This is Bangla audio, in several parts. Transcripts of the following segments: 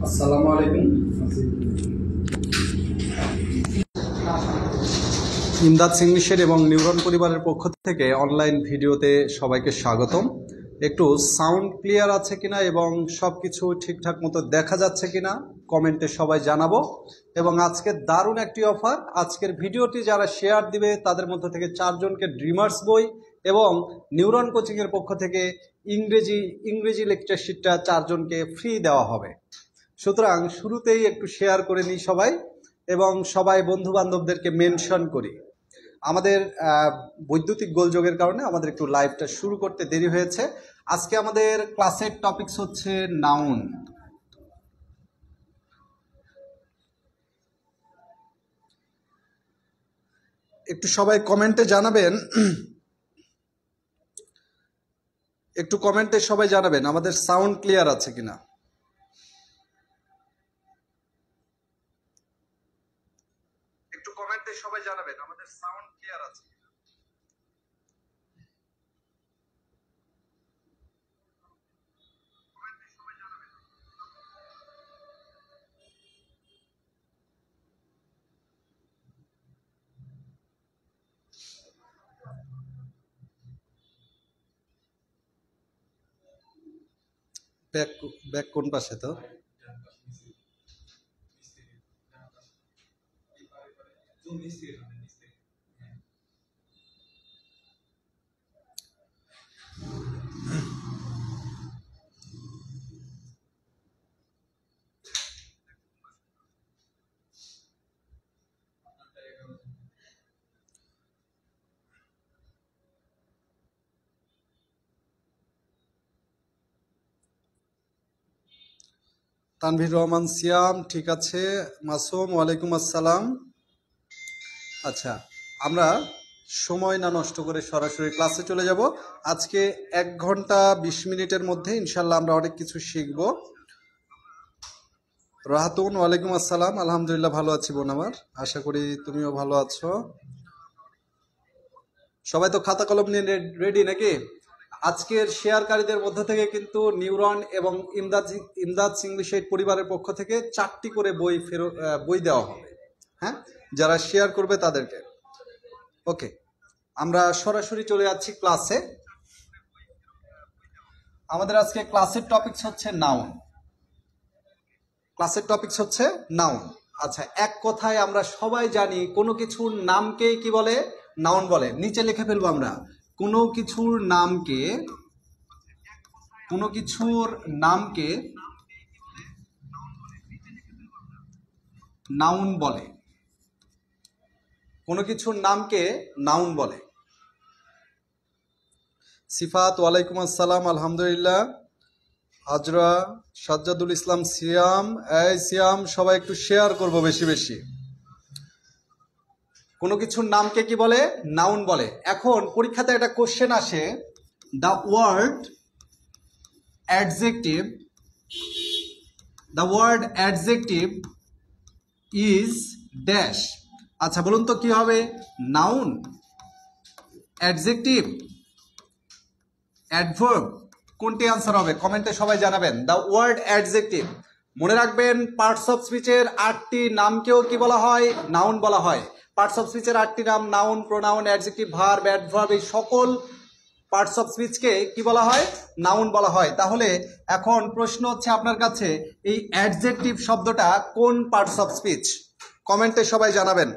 আসসালামু আলাইকুম। ইমদাদ ইংলিশের এবং নিউরন পরিবারের পক্ষ থেকে অনলাইন ভিডিওতে সবাইকে স্বাগতম। একটু সাউন্ড ক্লিয়ার আছে কিনা এবং সবকিছু ঠিকঠাক মতো দেখা যাচ্ছে কিনা কমেন্টে সবাই জানাবো। এবং আজকে দারুণ একটি অফার, আজকের ভিডিওটি যারা শেয়ার দিবে তাদের মধ্য থেকে 4 জনকে ড্রিমার্স বই এবং নিউরন কোচিংয়ের পক্ষ থেকে ইংরেজি লেকচার শিটটা 4 জনকে ফ্রি দেওয়া হবে। সুতরাং শুরুতেই একটু শেয়ার করে নিই সবাই এবং সবাই বন্ধু বান্ধবদেরকে মেনশন করি। আমাদের বৈদ্যুতিক গোলযোগের কারণে আমাদের একটু লাইভটা শুরু করতে দেরি হয়েছে। আজকে আমাদের ক্লাসের টপিকস হচ্ছে নাউন। একটু সবাই কমেন্টে জানাবেন, একটু কমেন্টে সবাই জানাবেন আমাদের সাউন্ড ক্লিয়ার আছে কিনা। একটু কমেন্টে সবাই জানাবেন আমাদের সাউন্ড ক্লিয়ার আছে কিনা। কমেন্টে সবাই জানাবেন। ব্যাক কোন পাশে তো? তানভীর রহমান সিয়াম, ঠিক আছে। মাসুম, ওয়ালাইকুম আসসালাম। আচ্ছা, আমরা সময় না নষ্ট করে সরাসরি ক্লাসে চলে যাব। আজকে 1 ঘন্টা 20 মিনিটের মধ্যে ইনশাল্লাহ আমরা অনেক কিছু শিখব। রাহাতুন, ওয়ালাইকুম আসসালাম। আলহামদুলিল্লাহ ভালো আছি বোন আমার, আশা করি তুমিও ভালো আছো। সবাই তো খাতা কলম নিয়ে রেডি নাকি? আজকের শেয়ারকারীদের মধ্য থেকে কিন্তু নিউরন এবং ইমদাদ ইংলিশ এইড পরিবারের পক্ষ থেকে 4টি করে বই দেওয়া হবে। হ্যাঁ, যারা শেয়ার করবে তাদেরকে। ওকে, আমরা সরাসরি চলে যাচ্ছি ক্লাসে। আমাদের আজকে ক্লাসের টপিকস হচ্ছে নাউন। ক্লাসের টপিকস হচ্ছে নাউন। আচ্ছা, এক কথায় আমরা সবাই জানি কোনো কিছুর নামকেই কি বলে? নাউন বলে। নিচে লিখে ফেলবো আমরা, কোনো কিছুর নামকে নাউন বলে। কোনো কিছুর নামকে নাউন বলে। সিফাত, ওয়ালাইকুম আসসালাম। আলহামদুলিল্লাহ। হাজরা, সাজ্জাদুল ইসলাম, সিয়াম, এই সিয়াম সবাই একটু শেয়ার করবো বেশি বেশি। কোনো কিছুর নামকে কি বলে? নাউন বলে। এখন পরীক্ষাতে একটা কোশ্চেন আসে, the word adjective is dash. আচ্ছা বলুন তো কি হবে? নাউন, অ্যাডজেক্টিভ, অ্যাডভার্ব, কোনটি আনসার হবে? কমেন্টে সবাই জানাবেন। The word adjective. মনে রাখবেন, পার্টস অফ স্পিচের 8টি নামকেও কি বলা হয়? নাউন বলা হয়। পার্টস অফ স্পিচের 8টি নাম, noun, pronoun, adjective, verb, adverb, এই সকল পার্টস অফ স্পিচকে কি বলা হয়? নাউন বলা হয়। তাহলে এখন প্রশ্ন হচ্ছে আপনার কাছে, এই অ্যাডজেক্টিভ শব্দটা কোন পার্টস অফ স্পিচ? কমেন্টে সবাই জানাবেন।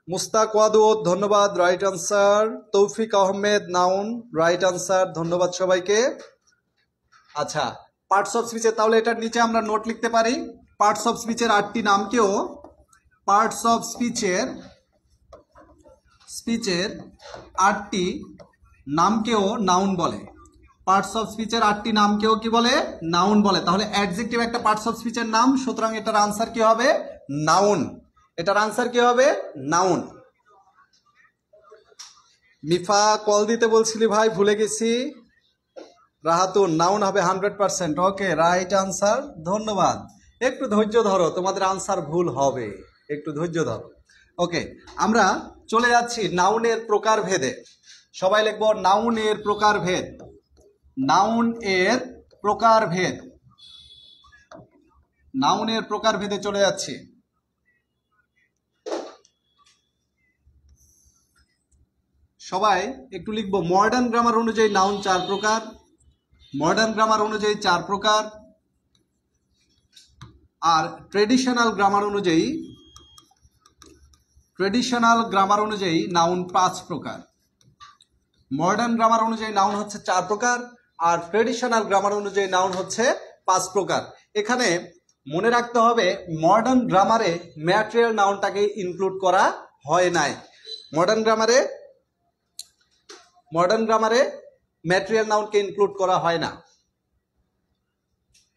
মুস্তাক ওয়াদুদ, ধন্যবাদ, রাইট আনসার। তৌফিক আহমেদ, নাউন, রাইট আনসার, ধন্যবাদ সবাইকে। আচ্ছা, পার্টস অফ স্পিচের, তাহলে এটার নিচে আমরা নোট লিখতে পারি, পার্টস অফ স্পিচের 8টি নামকেও, পার্টস অফ স্পিচের 8টি নামকেও নাউন বলে। পার্টস অফ স্পিচের 8টি নামকেও কি বলে? নাউন বলে। তাহলে অ্যাডজেক্টিভ একটা পার্টস অফ স্পিচের নাম, সুতরাং এটার আনসার কি হবে? নাউন। এটার আনসার কি হবে? নাউন। মিফা, কল দিতে বলছিলি ভাই, ভুলে গেছি। রাহাতুন, নাউন হবে 100%। ওকে, রাইট আনসার, ধন্যবাদ। একটু ধৈর্য ধরো, তোমাদের আনসার ভুল হবে, একটু ধৈর্য ধরো। ওকে, আমরা চলে যাচ্ছি নাউনের প্রকারভেদে। সবাই লিখবো নাউনের প্রকারভেদ। নাউন এর প্রকারভেদ। নাউনের প্রকারভেদে চলে যাচ্ছি। সবাই একটু লিখবো, মডার্ন গ্রামার অনুযায়ী নাউন 4 প্রকার। মডার্ন গ্রামার অনুযায়ী 4 প্রকার, আর ট্রেডিশনাল গ্রামার অনুযায়ী নাউন 5 প্রকার। মডার্ন গ্রামার অনুযায়ী নাউন হচ্ছে 4 প্রকার, আর ট্রেডিশনাল গ্রামার অনুযায়ী নাউন হচ্ছে 5 প্রকার। এখানে মনে রাখতে হবে মডার্ন গ্রামারে ম্যাটেরিয়াল নাউনটাকে ইনক্লুড করা হয় নাই। মডার্ন গ্রামারে ম্যাটেরিয়াল নাউনকে ইনক্লুড করা হয় না।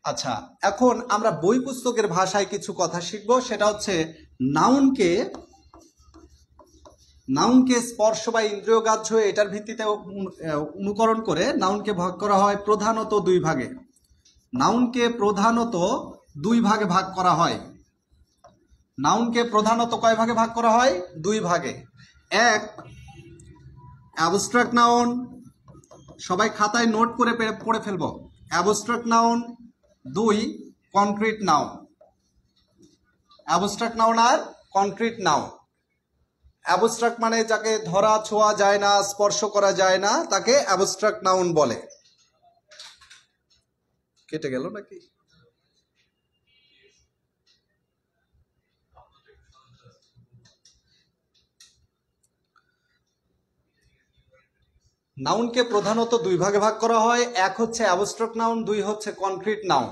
আচ্ছা, এখন আমরা বই পুস্তকের ভাষায় কিছু কথা শিখব। সেটা হচ্ছে নাউনকে স্পর্শ বা ইন্দ্রিয়গ্রাহ্য এটার ভিত্তিতে অনুকরণ করে নাউনকে ভাগ করা হয় প্রধানত 2 ভাগে। নাউনকে প্রধানত 2 ভাগে ভাগ করা হয়। নাউনকে প্রধানত কয় ভাগে ভাগ করা হয়? 2 ভাগে। 1 অ্যাবস্ট্রাক্ট নাউন, সবাই খাতায় নোট করে পড়ে ফেলবো। Abstract noun. 2 concrete noun. Abstract noun আর কনক্রিট নাউন। অ্যাবস্ট্রাক্ট মানে যাকে ধরা ছোঁয়া যায় না, স্পর্শ করা যায় না, তাকে অ্যাবস্ট্রাক্ট নাউন বলে। কেটে গেল নাকি? নাউনকে প্রধানত 2 ভাগে ভাগ করা হয়। 1 হচ্ছে অ্যাবস্ট্রাক্ট নাউন, 2 হচ্ছে কনক্রিট নাউন।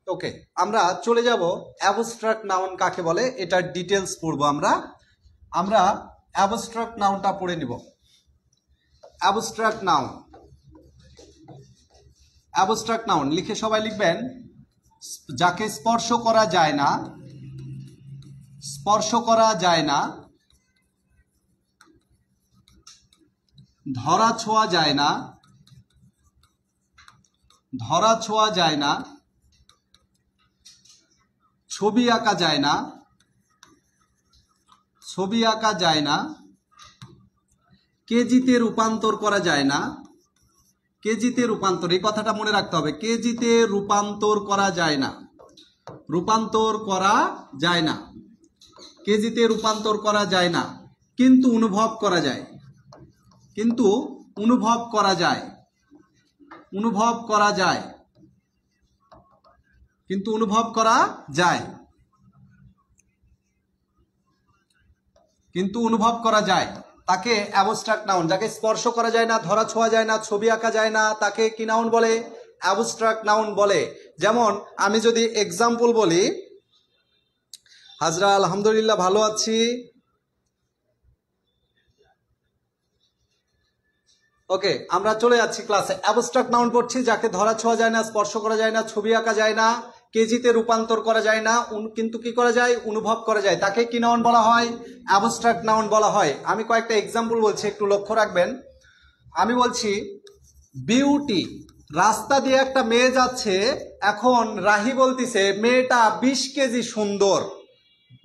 ওকে, আমরা চলে যাব অ্যাবস্ট্রাক্ট নাউন কাকে বলে এটার ডিটেলস পড়বো। আমরা অ্যাবস্ট্রাক্ট নাউনটা পড়ে নিব। অ্যাবস্ট্রাক্ট নাউন লিখে সবাই লিখবেন, যাকে স্পর্শ করা যায় না, ধরা ছোঁয়া যায় না, ছবি আঁকা যায় না, কেজিতে রূপান্তর করা যায় না। এই কথাটা মনে রাখতে হবে। কেজিতে রূপান্তর করা যায় না। কেজিতে রূপান্তর করা যায় না, কিন্তু অনুভব করা যায়। অনুভব করা যায়। তাকে অ্যাবস্ট্রাক্ট নাউন। যাকে স্পর্শ করা যায় না, ধরা ছোঁয়া যায় না, ছবি আঁকা যায় না, তাকে কি নাউন বলে? অ্যাবস্ট্রাক্ট নাউন বলে। যেমন আমি যদি এক্সাম্পল বলি, হাজরা আলহামদুলিল্লাহ ভালো আছি। ওকে, আমরা চলে যাচ্ছি ক্লাসে। অ্যাবস্ট্রাক্ট নাউন পড়ছি, যাকে ধরা ছোঁয়া যায় না, স্পর্শ করা যায় না, ছবি আঁকা যায় না, কেজিতে রূপান্তর করা যায় না, কিন্তু কি করা যায়? অনুভব করা যায়। তাকে কি নাউন বলা হয়? অ্যাবস্ট্রাক্ট নাউন বলা হয়। আমি কয়েকটা এক্সাম্পল বলছি, একটু লক্ষ্য রাখবেন। আমি বলছি বিউটি। রাস্তা দিয়ে একটা মেয়ে যাচ্ছে, এখন রাহি বলতিছে মেয়েটা 20 কেজি সুন্দর।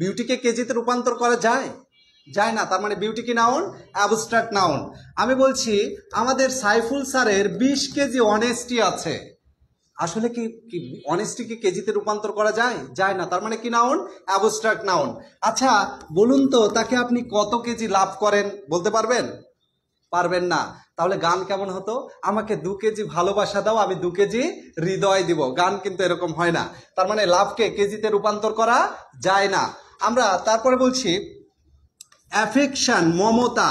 বিউটিকে কেজিতে রূপান্তর করা যায় না। তার মানে বিউটি কি নাউন? Abstract noun. আমি বলছি আমাদের সাইফুল স্যারের 20 কেজি অনেস্টি আছে। আসলে কি অনেস্টি কি কেজিতে রূপান্তর করা যায় না। তার মানে কি নাউন? Abstract noun. আচ্ছা বলুন তো, তাকে আপনি কত কেজি লাভ করেন বলতে পারবেন না। তাহলে গান কেমন হতো? আমাকে 2 কেজি ভালোবাসা দাও, আমি 2 কেজি হৃদয় দিব। গান কিন্তু এরকম হয় না। তার মানে লাভকে কেজিতে রূপান্তর করা যায় না। আমরা তারপরে বলছি অ্যাফেকশন, মমতা।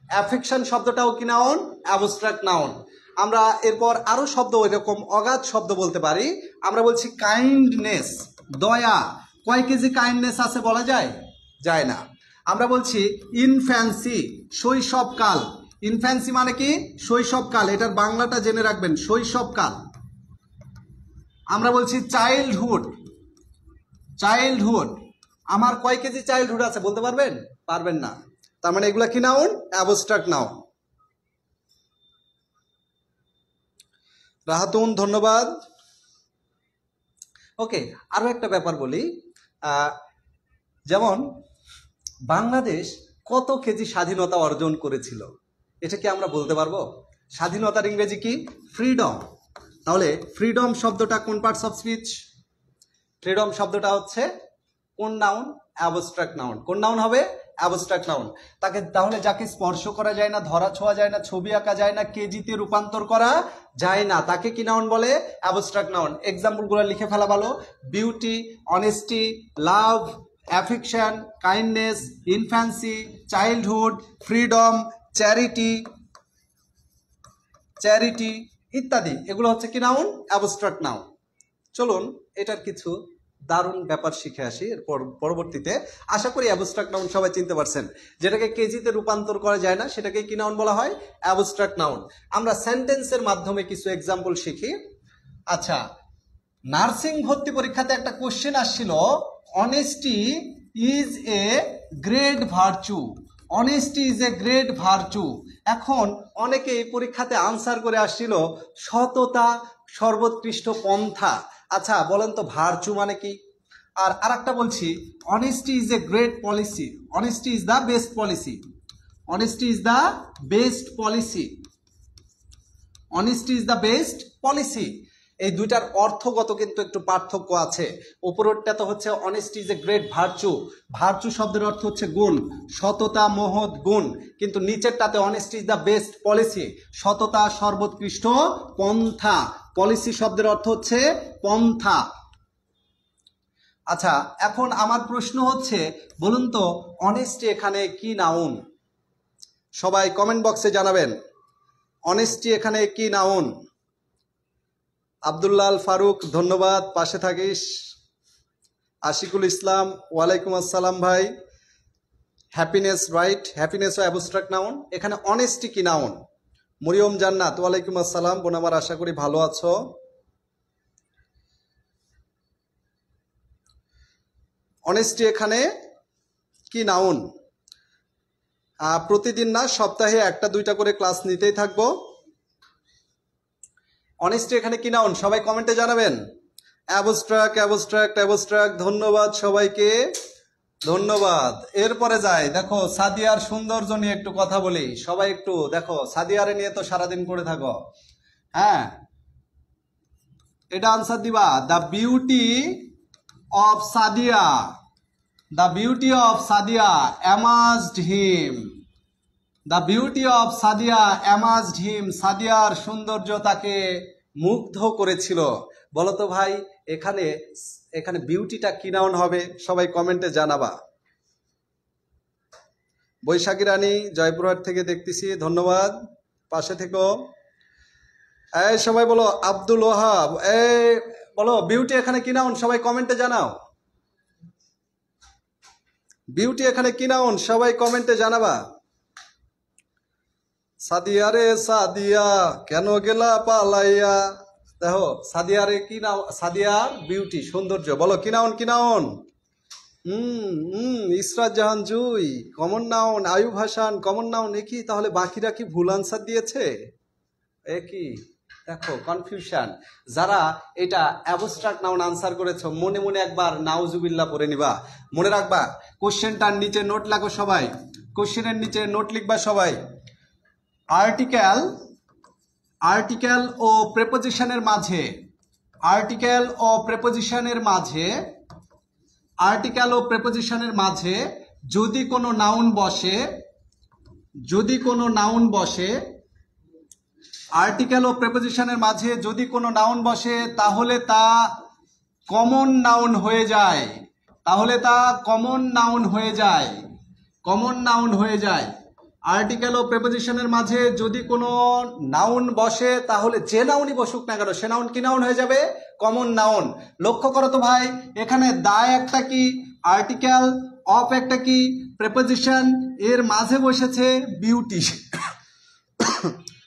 অ্যাফেকশন শব্দটাও কি নাউন? Abstract noun. আমরা এরপর আরো শব্দ এরকম অগাধ শব্দ বলতে পারি। আমরা বলছি কাইন্ডনেস, দয়া। কয় কেজি কাইন্ডনেস আছে বলা যায় না। আমরা বলছি ইনফ্যান্সি, শৈশবকাল। ইনফ্যান্সি মানে কি? শৈশবকাল। এটার বাংলাটা জেনে রাখবেন, শৈশবকাল। আমরা বলছি চাইল্ডহুড। আমার কয় কেজি চাইল্ডহুড আছে বলতে পারবেন না। তার মানে এগুলা কি নাউন? Abstract noun. রাহাতুন ধন্যবাদ। ওকে, আরো একটা ব্যাপার বলি। যেমন বাংলাদেশ কত কেজি স্বাধীনতা অর্জন করেছিল, এটা কি আমরা বলতে পারবো? স্বাধীনতার ইংরেজি কি? ফ্রিডম। তাহলে ফ্রিডম শব্দটা কোন পার্টস অফ স্পিচ? ফ্রিডম শব্দটা হচ্ছে কোন নাউন? Abstract noun. কোন নাউন হবে? Abstract noun. তাকে তাহলে যাকে স্পর্শ করা যায় না, ধরা ছোঁয়া যায় না, ছবি আঁকা যায় না, কেজিতে রূপান্তর করা যায় না, তাকে কি নাউন বলে? Abstract noun. এক্সাম্পলগুলো লিখে ফেলা ভালো। Beauty, honesty, love, affection, kindness, infancy, childhood, freedom, charity ইত্যাদি, এগুলো হচ্ছে কি নাউন? Abstract noun. চলুন এটার কিছু দারুণ ব্যাপার শিখে আসি এরপর পরবর্তীতে। আশা করি অ্যাবস্ট্রাক্ট নাউন সবাই চিনতে পারছেন। যেটাকে কেজিতে রূপান্তর করা যায় না সেটাকে কি নাউন বলা হয়? Abstract noun. আমরা সেন্টেন্সের মাধ্যমে কিছু এক্সাম্পল শিখি। আচ্ছা, নার্সিং ভর্তি পরীক্ষাতে একটা কোশ্চেন আসছিল, honesty is a great virtue. Honesty is a great virtue. এখন অনেকে এই পরীক্ষাতে আনসার করে আসছিল সততা সর্বোৎকৃষ্ট পন্থা। আচ্ছা বলেন তো ভার্চু মানে কি? আর আরেকটা বলছি, honesty is a great policy. Honesty is the best policy. Honesty is the best policy. Honesty is the best policy. এই দুইটার অর্থগত কিন্তু একটু পার্থক্য আছে। উপরেরটা তো হচ্ছে honesty is a great virtue. Virtue শব্দের অর্থ হচ্ছে গুণ, সততা মহৎ গুণ। কিন্তু নিচেরটাতে honesty is the best policy, সততা সর্বোৎকৃষ্ট পন্থা। পলিসি শব্দের অর্থ হচ্ছে পন্থা। আচ্ছা, এখন আমার প্রশ্ন হচ্ছে, বলুন তো অনেস্টি এখানে কি নাউন? সবাই কমেন্ট বক্সে জানাবেন অনেস্টি এখানে কি নাউন? আব্দুল্লাহ ফারুক ধন্যবাদ, পাশে থাকিস। আশিকুল ইসলাম ওয়ালাইকুম আসসালাম ভাই। হ্যাপিনেস, রাইট, হ্যাপিনেস ও অ্যাবস্ট্রাক্ট নাউন। এখানে অনেস্টি কি নাউন? মরিয়ম জান্নাত ওয়ালাইকুম আসসালাম বোন আমার, আশা করি ভালো আছো। অনেস্টি এখানে কি নাউন? প্রতিদিন না, সপ্তাহে একটা দুইটা করে ক্লাস নিতেই থাকবো। অনেস্টি এখানে কি নাউন? সবাই কমেন্টে জানাবেন। Abstract, abstract, abstract. ধন্যবাদ সবাইকে, ধন্যবাদ। এরপরে যাই, দেখো সাদিয়ার সৌন্দর্য নিয়ে একটু কথা বলি। সবাই একটু দেখো, সাদিয়ারে নিয়ে তো সারাদিন করে থাকো। হ্যাঁ, এটা আনসার দিবা। The beauty of Sadia, the beauty of Sadia amazed him. The beauty of Sadia amazed him. সাদিয়ার সৌন্দর্য তাকে মুগ্ধ করেছিল। বলো তো ভাই, এখানে এখানে বিউটিটা কি নাউন হবে? সবাই কমেন্টে জানাবা। বৈশাখী রানী জয়পুরহাট থেকে দেখতেছি, ধন্যবাদ, পাশে থেকো। এই সবাই বলো আব্দুল ওহাব, এই বলো বিউটি এখানে কি নাউন? সবাই কমেন্টে জানাও। বিউটি এখানে কি নাউন? সবাই কমেন্টে জানাবা। সাদিয়া রে সাদিয়া কেন গেলা পালাইয়া। দেখো সাদিয়ারে কি নাও? সাদিয়ার বিউটি সৌন্দর্য, বলো কি নাউন? কি noun? Israt Jahan Jui common noun, Ayub Hasan common noun. এ কি তাহলে বাকিরা কি ভুল আনসার দিয়েছে? এ কি দেখো কনফিউশন। যারা এটা অ্যাবস্ট্রাক্ট নাউন আনসার করেছো মনে মনে একবার নাউজুবিল্লাহ পড়ে নিবা। মনে রাখবা কোশ্চেনটার নিচে নোট লাগো সবাই, কোশ্চেনের নিচে নোট লিখবা সবাই। আর্টিকেল, আর্টিকেল ও প্রেপোজিশনের মাঝে, আর্টিকেল ও প্রেপোজিশনের মাঝে, আর্টিকেল ও প্রেপোজিশনের মাঝে যদি কোনো নাউন বসে, যদি কোনো নাউন বসে, আর্টিকেল ও প্রেপোজিশনের মাঝে যদি কোনো নাউন বসে তাহলে তা কমন নাউন হয়ে যায়। তাহলে তা কমন নাউন হয়ে যায়, কমন নাউন হয়ে যায়। আর্টিকেল ও প্রেপোজিশনের মাঝে যদি কোনো নাউন বসে তাহলে যে নাউনই বসুক না কেন সে নাউন কি নাউন হয়ে যাবে? Common noun. লক্ষ্য করো তো ভাই, এখানে দা একটা কি, আর্টিকেল, অফ একটা কি, প্রেপোজিশন, এর মাঝে বসেছে বিউটি।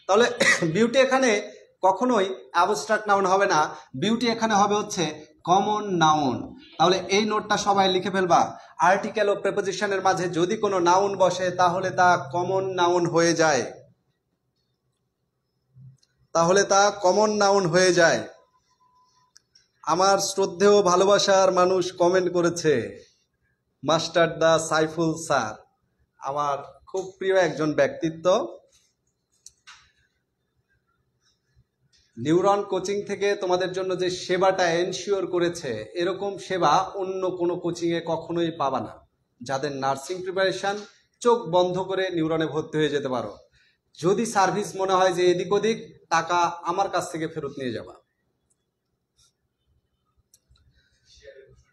তাহলে বিউটি এখানে কখনোই অ্যাবস্ট্রাক্ট নাউন হবে না, বিউটি এখানে হবে হচ্ছে কমন নাউন। তাহলে এই নোটটা সবাই লিখে ফেলবা। আর্টিকেল ও প্রেপোজিশনের মাঝে যদি কোনো নাউন বসে তাহলে তা কমন নাউন হয়ে যায়, তাহলে তা কমন নাউন হয়ে যায়। আমার শ্রদ্ধেয় ভালোবাসার মানুষ কমেন্ট করেছে, মাস্টার দা সাইফুল স্যার, আমার খুব প্রিয় একজন ব্যক্তিত্ব। নিউরন কোচিং থেকে তোমাদের জন্য যে সেবাটা এনশিওর করেছে, এরকম সেবা অন্য কোনো কোচিংয়ে কখনোই পাবা না। যাদের নার্সিং প্রিপারেশন, চোখ বন্ধ করে নিউরনে ভর্তি হয়ে যেতে পারো। যদি সার্ভিস মনে হয় যে এদিক ওদিক, টাকা আমার কাছ থেকে ফেরত নিয়ে যাবা।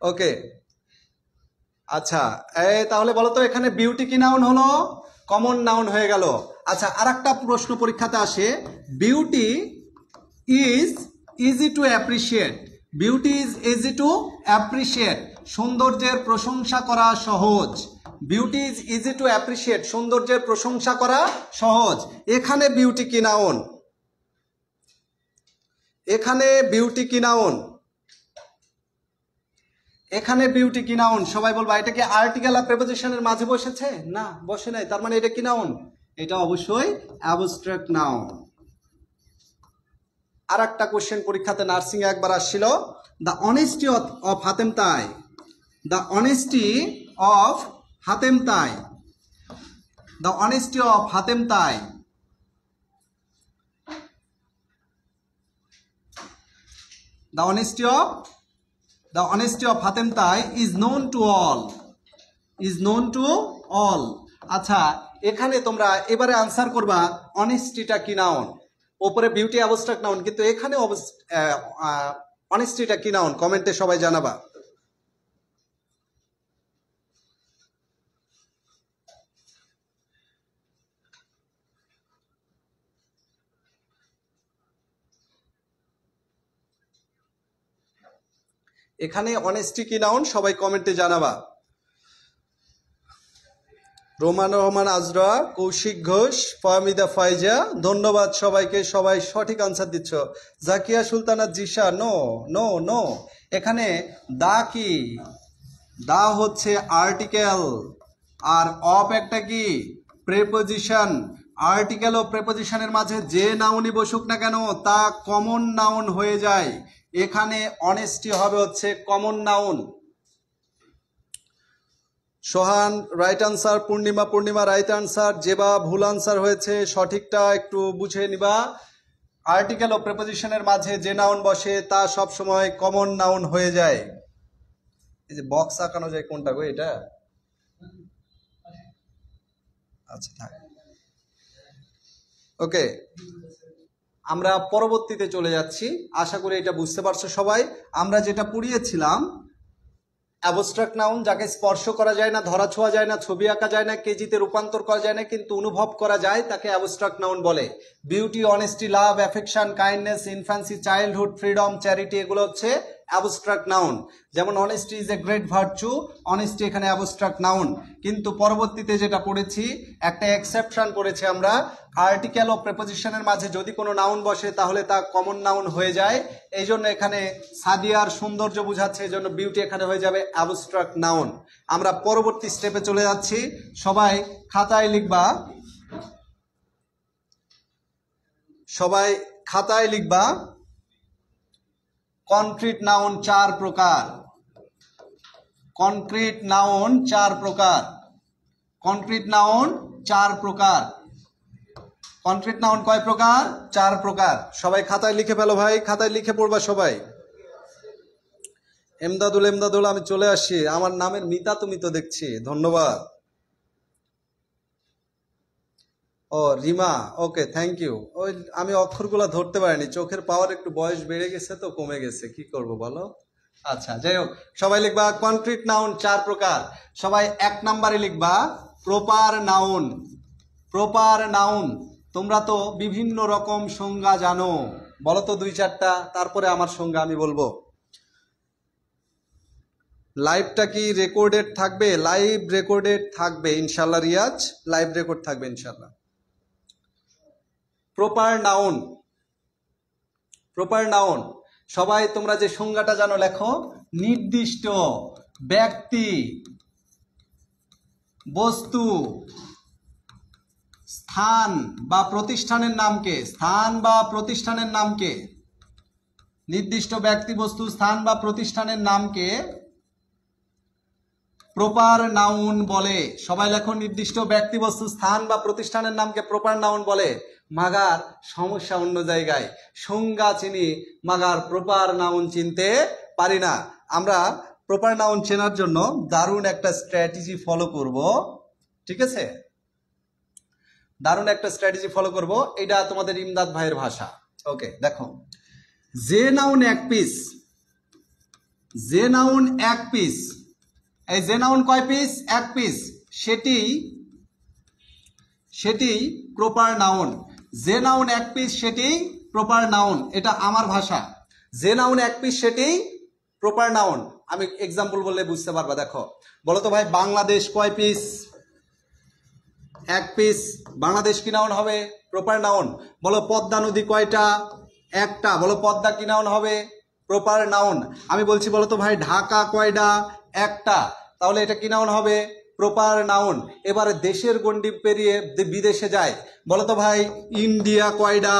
ওকে, আচ্ছা, তাহলে বলো তো এখানে বিউটি কি নাউন হলো? কমন নাউন হয়ে গেল। আচ্ছা, আর একটা প্রশ্ন পরীক্ষাতে আসে, beauty is easy to appreciate. Beauty is easy to appreciate, সৌন্দর্যের প্রশংসা করা সহজ। Beauty is easy to appreciate, সৌন্দর্যের প্রশংসা করা সহজ। এখানে বিউটি কি নাউন? এখানে বিউটি কি নাউন? এখানে বিউটি কি নাউন? সবাই বলবা এটা কি আর্টিকেল আর প্রিপোজিশনের মাঝে বসেছে? না, বসে নাই। তার মানে এটা কি নাউন? এটা অবশ্যই অ্যাবস্ট্রাক্ট নাউন। আর একটা কোশ্চেন পরীক্ষাতে নার্সিং একবার আসছিল, দ্য অনেস্টি অফ হাতেম তাই। দ্য অনেস্টি অফ হাতেম তাই। দ্য অনেস্টি অফ হাতেম তাই। The honesty of The honesty of Hatem Tai is known to all. Is known to all. আচ্ছা, এখানে তোমরা এবারে আনসার করবা অনেস্টিটা কি নাউন। ওপরে বিউটি অ্যাবস্ট্রাক্ট নাউন, কিন্তু এখানে অনেস্টিটা কি নাউন? কমেন্টে সবাই জানাবা। এখানে অনেস্টি কি নাউন? সবাই কমেন্টে জানাবা। রোমান রহমান আজরা, কৌশিক ঘোষ, ফাহমিদা ফাইজা, ধন্যবাদ সবাইকে। সবাই সঠিক আনসার দিচ্ছ। Zakia Sultana Jisha, no no no. এখানে দা কি? দা হচ্ছে আর্টিকেল, আর অফ একটা কি? প্রেপোজিশন। আর্টিকেল ও প্রেপোজিশনের মাঝে যে নাউনই বসুক না কেন তা কমন নাউন হয়ে যায়। এখানে অনেস্টি হবে হচ্ছে কমন নাউন। সোহান রাইট আনসার, পূর্ণিমা রাইট আনসার, জেবা ভুল আনসার হয়েছে। সঠিকটা একটু বুঝে নিবা। আর্টিকেল ও প্রেপোজিশনের মাঝে যে নাউন বসে তা সব সময় কমন নাউন হয়ে যায়। এই যে বক্স আঁকানো যায় কোনটা গো? এটা আচ্ছা, থাক। ওকে, আমরা পরবর্তীতে চলে যাচ্ছি। আশা করি এটা বুঝতে পারছো সবাই। আমরা যেটা পড়িয়েছিলাম, অ্যাবস্ট্রাক্ট নাউন যাকে স্পর্শ করা যায় না, ধরা ছোঁয়া যায় না, ছবি আঁকা যায় না, কেজিতে রূপান্তর করা যায় না, কিন্তু অনুভব করা যায়, তাকে অ্যাবস্ট্রাক্ট নাউন বলে। Beauty, honesty, love, affection, kindness, infancy, childhood, freedom, charity, এগুলো হচ্ছে অ্যাবস্ট্রাক্ট নাউন। যেমন honesty is a great virtue, honesty এখানে অ্যাবস্ট্রাক্ট নাউন। কিন্তু পরবর্তীতে যেটা পড়েছি, একটা এক্সেপশন পড়েছি আমরা, আর্টিকেল ও প্রেপোজিশনের মাঝে যদি কোনো নাউন বসে তাহলে তা কমন নাউন হয়ে যায়। এই জন্য এখানে সাদিয়ার সৌন্দর্য বোঝাচ্ছে, এই জন্য বিউটি এখানে হয়ে যাবে অ্যাবস্ট্রাক্ট নাউন। আমরা পরবর্তী স্টেপে চলে যাচ্ছি। সবাই খাতায় লিখবা, সবাই খাতায় লিখবা কনক্রিট নাউন 4 প্রকার। কনক্রিট নাউন 4 প্রকার। কনক্রিট নাউন 4 প্রকার। কনক্রিট নাউন কয় প্রকার? 4 প্রকার। সবাই খাতায় লিখে ফেলো ভাই, খাতায় লিখে পড়বা সবাই। এমদাদুল, আমি চলে আসি। আমার নামের মিতা তুমি তো দেখছি, ধন্যবাদ। ও রিমা, ওকে, থ্যাংক ইউ। ওই আমি অক্ষরগুলো ধরতে পারিনি, চোখের পাওয়ার একটু বয়স বেড়ে গেছে তো, কমে গেছে, কি করব বলো। আচ্ছা, যাই হোক, সবাই লিখবা কনক্রিট নাউন 4 প্রকার। সবাই 1 নম্বরে লিখবা প্রপার নাউন। প্রপার নাউন, তোমরা তো বিভিন্ন রকম সংজ্ঞা জানো, বলো তো 2-4টা, তারপরে আমার সংজ্ঞা আমি বলবো। লাইভটা কি রেকর্ডেড থাকবে? লাইভ রেকর্ডেড থাকবে ইনশাল্লাহ রিয়াজ, লাইভ রেকর্ড থাকবে ইনশাল্লাহ। Proper noun. প্রপার নাউন, সবাই তোমরা যে সংজ্ঞাটা জানো লেখো। নির্দিষ্ট ব্যক্তি, বস্তু, স্থান বা প্রতিষ্ঠানের নামকে, স্থান বা প্রতিষ্ঠানের নামকে, নির্দিষ্ট ব্যক্তি, বস্তু, স্থান বা প্রতিষ্ঠানের নামকে প্রপার নাউন বলে। সবাই লেখো, নির্দিষ্ট ব্যক্তি, বস্তু, স্থান বা প্রতিষ্ঠানের নামকে প্রপার নাউন বলে। মাগার সমস্যা অন্য জায়গায়, সংজ্ঞা চিনি মাগার প্রপার নাউন চিনতে পারি না। আমরা প্রপার নাউন চেনার জন্য দারুণ একটা স্ট্র্যাটেজি ফলো করব, ঠিক আছে? দারুণ একটা স্ট্র্যাটেজি ফলো করব, এটা তোমাদের ইমদাদ ভাইয়ের ভাষা। ওকে, দেখো, যে নাউন এক পিস, যে নাউন এক পিস, এই যে নাউন কয় পিস? এক পিস, সেটি প্রপার নাউন। যে নাউন এক পিস সেটি প্রপার নাউন, এটা আমার ভাষা। যে নাউন এক পিস সেটি প্রপার নাউন। আমি এক্সাম্পল বললে বুঝতে পারবা। দেখো, বলো তো ভাই, বাংলাদেশ কয় পিস? এক পিস। বাংলাদেশ কি নাউন হবে? Proper noun. বলো পদ্মা নদী কয়টা? একটা। বলো পদ্মা কি নাউন হবে? Proper noun. আমি বলছি বলো তো ভাই, ঢাকা কয়টা? একটা। তাহলে এটা কি নাউন হবে? Proper noun. এবারে দেশের গণ্ডি পেরিয়ে বিদেশে যায়, বলো তো ভাই, ইন্ডিয়া কয়টা?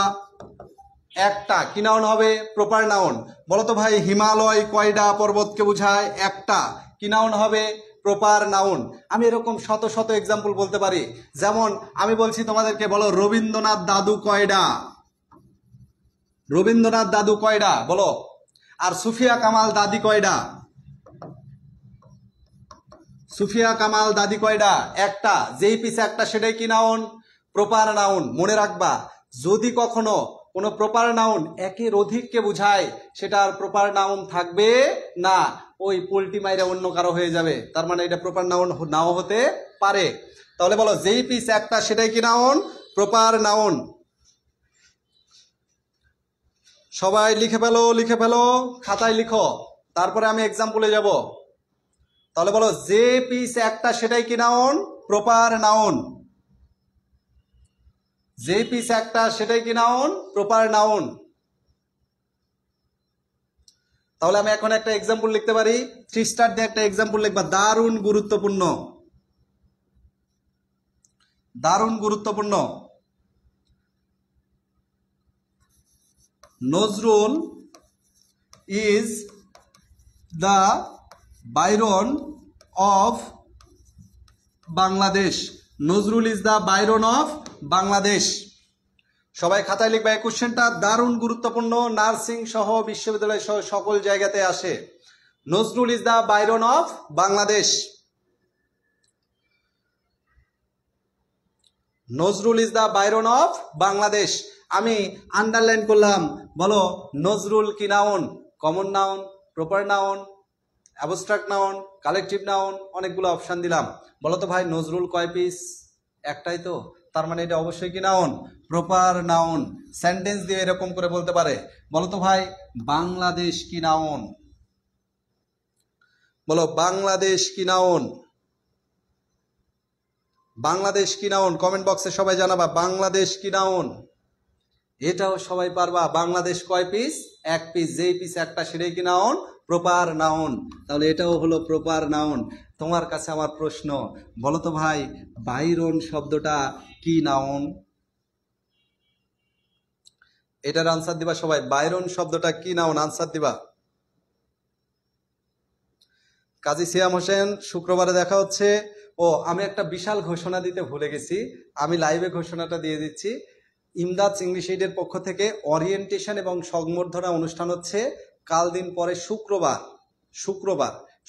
একটা। কি নাউন হবে? Proper noun. বলো তো ভাই, হিমালয় কয়টা পর্বতকে বোঝায়? একটা। কি নাউন হবে? Proper noun. আমি এরকম শত শত এক্সাম্পল বলতে পারি। যেমন আমি বলছি তোমাদেরকে, বলো রবীন্দ্রনাথ দাদু কয়টা? রবীন্দ্রনাথ দাদু কয়টা বলো? আর সুফিয়া কামাল দাদি কয়টা? সুফিয়া কামাল দাদি কয়টা? একটা। যেই পিছে একটা সেটাই কি নাউন? Proper noun. মনে রাখবা, যদি কখনো কোনো প্রপার নাউন একের অধিককে বুঝায়, সেটার প্রপার নাউন থাকবে না, ওই পোল্টি মাইরা অন্য কারো হয়ে যাবে। তার মানে এটা প্রপার নাউন নাও হতে পারে। তাহলে বলো, যেই পিস একটা সেটাই কি নাউন? Proper noun. সবাই লিখে ফেলো, লিখে ফেলো, খাতায় লিখো, তারপরে আমি এক্সাম্পলে যাব। তাহলে বলো, যে পিস একটা সেটাই কি নাউন? Proper noun. যে পিস একটা সেটাই কি নাউন? Proper noun. তাহলে আমি এখন একটা এক্সাম্পল লিখতে পারি। 3 স্টার দিয়ে একটা এক্সাম্পল লিখবা, দারুণ গুরুত্বপূর্ণ, দারুণ গুরুত্বপূর্ণ। Nazrul is the Byron of Bangladesh. Nazrul is the Byron of Bangladesh. সবাই খাতায় লিখবা। এই কোশ্চেনটা দারুণ গুরুত্বপূর্ণ, নার্সিং সহ বিশ্ববিদ্যালয় সহ সকল জায়গাতে আসে। Nazrul is the Byron of Bangladesh. Nazrul is the Byron of Bangladesh. আমি আন্ডারলাইন করলাম। বলো, নজরুল কি noun? Common noun, proper noun, abstract noun, collective noun, অনেকগুলো অপশন দিলাম। বলো তো ভাই, নজরুল কয় পিস? একটাই তো। তার মানে এটা অবশ্যই কি নাউন? Proper noun. সেন্টেন্স দিয়ে এরকম করে বলতে পারে। বলো তো ভাই, বাংলাদেশ কি নাউন? বলো, বাংলাদেশ কি নাউন? বাংলাদেশ কি নাউন? কমেন্ট বক্সে সবাই জানাবা, বাংলাদেশ কি নাউন? এটাও সবাই পারবা। বাংলাদেশ কয় পিস? এক পিস। যেই পিস একটা সেটাই কি নাউন? Proper noun. তাহলে এটাও হলো প্রপার নাউন। তোমার কাছে আমার প্রশ্ন, বলো তো ভাই, বাইরন শব্দটা কি নাউন? এটার আনসার দিবা সবাই। বাইরন শব্দটা কি নাউন? আনসার দিবা। কাজী সিয়াম হোসেন, শুক্রবারে দেখা হচ্ছে। ও, আমি একটা বিশাল ঘোষণা দিতে ভুলে গেছি, আমি লাইভে ঘোষণাটা দিয়ে দিচ্ছি। ইমদাদ ইংলিশ এইডের পক্ষ থেকে ওরিয়েন্টেশন এবং সংবর্ধনা অনুষ্ঠান হচ্ছে কাল দিন পরে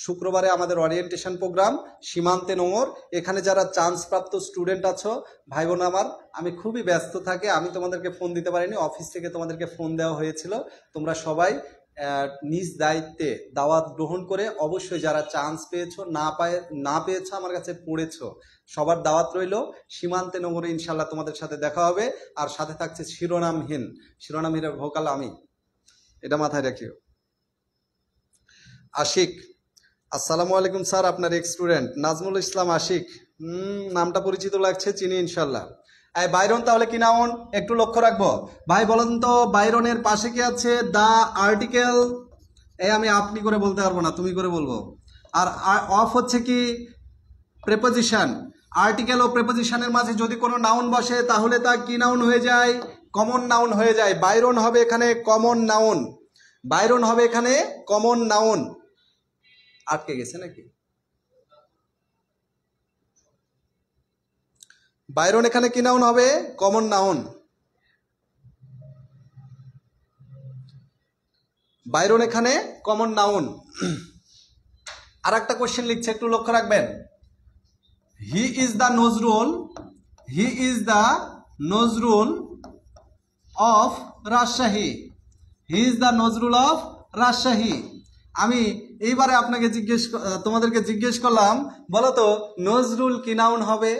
শুক্রবারে আমাদের ওরিয়েন্টেশন প্রোগ্রাম সীমান্তে নোংর। এখানে যারা চান্সপ্রাপ্ত স্টুডেন্ট আছো ভাই বোন আমার, আমি খুবই ব্যস্ত থাকি, আমি তোমাদেরকে ফোন দিতে পারিনি, অফিস থেকে তোমাদেরকে ফোন দেওয়া হয়েছিল। তোমরা সবাই নিজ দায়িত্বে দাওয়াত গ্রহণ করে অবশ্যই যারা চান্স পেয়েছো, না পেয়েছো আমার কাছে পড়েছো, সবার দাওয়াত রইল। সীমান্তে নগরে ইনশাল্লাহ তোমাদের সাথে দেখা হবে। আর সাথে থাকছে শিরোনামহীনের ভোকাল আমি, এটা মাথায় রাখিও। আশিক, আসসালামু আলাইকুম স্যার, আপনার এক্স স্টুডেন্ট নাজমুল ইসলাম আশিক। নামটা পরিচিত লাগছে, চিনি ইনশাল্লাহ। এই বাইরন তাহলে কি নাউন? একটু লক্ষ্য রাখবো। ভাই বলেন তো, বাইরনের পাশে কি আছে? দা আর্টিকেল। এই আমি আপনি করে বলতে পারবো না, তুমি করে বলবো। আর অফ হচ্ছে কি? প্রেপোজিশন। আর্টিকেল ও প্রেপোজিশনের মাঝে যদি কোনো নাউন বসে তাহলে তা কি নাউন হয়ে যায়? কমন নাউন হয়ে যায়। বাইরন হবে এখানে কমন নাউন। বাইরন হবে এখানে কমন নাউন। আটকে গেছে নাকি? বাইরন এখানে কি নাউন হবে? Common noun. বাইরন এখানে কমন নাউন। আর একটা কোশ্চেন লিখছে, একটু লক্ষ্য রাখবেন। হি is the Nazrul, he is the Nazrul of Rajshahi, he is the Nazrul of Rajshahi. আমি এইবারে আপনাকে তোমাদেরকে জিজ্ঞেস করলাম, বলো তো নজরুল কি নাউন হবে?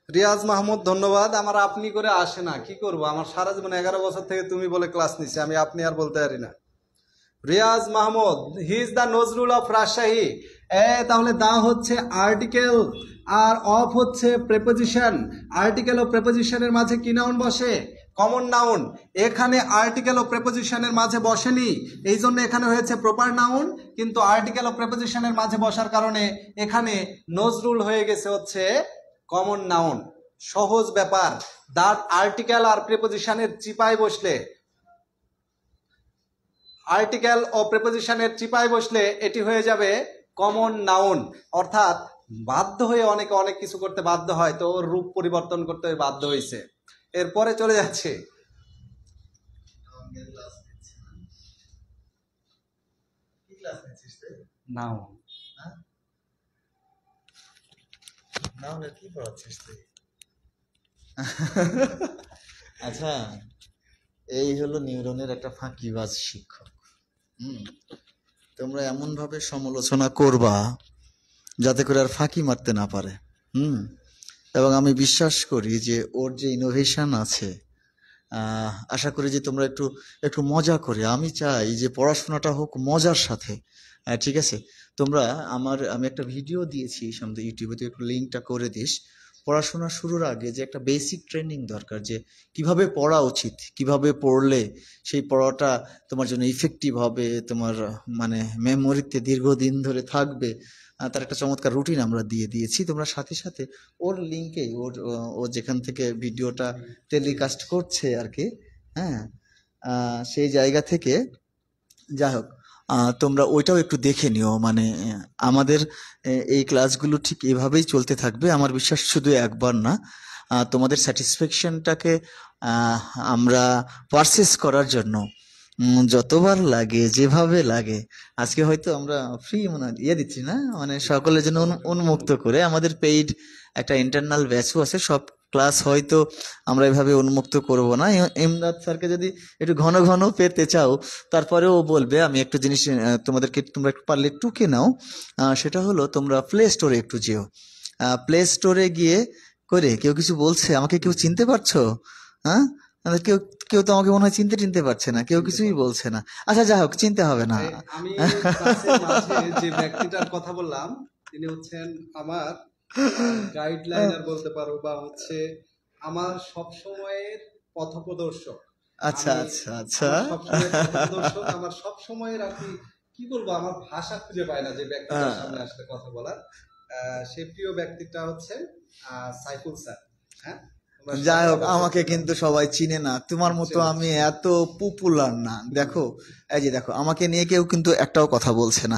রিয়াজ মাহমুদ ধন্যবাদ। আমার আপনি করে আসে না, কি করব, আমার সারা জীবন 11 বছর থেকে তুমি বলে ক্লাস নিচ্ছি, আমি আপনি আর বলতে পারি না। Riaz Mahmud, he is the Nazrul of Rajshahi. তাহলে দা হচ্ছে আর্টিকেল আর অফ হচ্ছে প্রেপোজিশন। আর্টিকেল ও প্রেপোজিশনের মাঝে কি নাউন বসে? Common noun. এখানে আর্টিকেল ও প্রেপোজিশনের মাঝে বসেনি, এই জন্য এখানে হয়েছে প্রপার নাউন, কিন্তু আর্টিকেল ও প্রেপোজিশনের মাঝে বসার কারণে এখানে নজরুল হয়ে গেছে হচ্ছে কমন নাউন। সহজ ব্যাপার। দ্যাট আর্টিকেল আর প্রেপোজিশনের চিপায় বসলে, আর্টিকেল ও প্রেপোজিশনের চিপায় বসলে এটি হয়ে যাবে কমন নাউন। অর্থাৎ বাধ্য হয়ে অনেকে অনেক কিছু করতে বাধ্য হয়, তো ওর রূপ পরিবর্তন করতে বাধ্য হয়েছে। এরপরে চলে যাচ্ছে নাউন। কি পড়াচ্ছিস তুই? আচ্ছা, এই হলো নিউরনের একটা ফাঁকিবাজ শিক্ষক। তোমরা এমন ভাবে সমালোচনা করবা যাতে করে আর ফাঁকি মারতে না পারে। এবং আমি বিশ্বাস করি যে ওর যে ইনোভেশন আছে, আশা করি যে তোমরা একটু একটু মজা করে, আমি চাই যে পড়াশোনাটা হোক মজার সাথে। ঠিক আছে, তোমরা আমি একটা ভিডিও দিয়েছি সামনে ইউটিউবে, তুই একটু লিঙ্কটা করে দিস। পড়াশোনা শুরুর আগে যে একটা বেসিক ট্রেনিং দরকার, যে কিভাবে পড়া উচিত, কিভাবে পড়লে সেই পড়াটা তোমার জন্য ইফেক্টিভ হবে, তোমার মানে মেমোরিতে দীর্ঘদিন ধরে থাকবে, তার একটা চমৎকার রুটিন আমরা দিয়ে দিয়েছি। তোমরা সাথে সাথে ওর লিঙ্কে, ও যেখান থেকে ভিডিওটা টেলিকাস্ট করছে আর কি, হ্যাঁ, সেই জায়গা থেকে যাই হোক তোমরা ওইটাও একটু দেখে নিও। মানে আমাদের এই ক্লাসগুলো ঠিক এভাবেই চলতে থাকবে, আমার বিশ্বাস শুধু একবার না। তোমাদের স্যাটিসফ্যাকশনটাকে আমরা পারচেস করার জন্য যতবার লাগে, যেভাবে লাগে, আজকে হয়তো আমরা ফ্রি দিচ্ছি না, মানে সকলের জন্য উন্মুক্ত করে। আমাদের পেইড একটা ইন্টারনাল ব্যাচও আছে, সব ক্লাস হয়তো আমরা এভাবে উন্মুক্ত করব না। ইমরাত স্যারকে যদি একটু ঘন ঘন পেতে চাও, তারপরেও বলবে। আমি একটা জিনিস তোমাদেরকে, তোমরা একটু পারলে টুকে নাও, সেটা হলো তোমরা প্লে স্টোরে একটু যেও। প্লে স্টোরে গিয়ে করে, কেউ কিছু বলছে আমাকে, কেউ চিনতে পারছো? হ্যাঁ, কেউ কেউ তো আমাকে মনে হয় চিনতে পারছে না, কেউ কিছুই বলছে না। আচ্ছা যাই হোক, চিনতে হবে না। আমি ক্লাসের মাঝে যে ব্যক্তিটার কথা বললাম, তিনি হচ্ছেন আমার গাইডলাইনার বলতে পারো, বা হচ্ছে আমার সব সময়ের পথপ্রদর্শক। আচ্ছা আচ্ছা আচ্ছা, আমার সব সময়ের আর কি বলবো, আমার ভাষা খুঁজে পায় না যে ব্যক্তিটার সামনে আসলে কথা বলার। সেই প্রিয় ব্যক্তিটা হচ্ছে সাইফুল স্যার। হ্যাঁ, যাই হোক, আমাকে কিন্তু সবাই চিনে না, তোমার মতো আমি এত পপুলার না। দেখো, এই যে দেখো, আমাকে নিয়ে কেউ কিন্তু একটাও কথা বলছে না,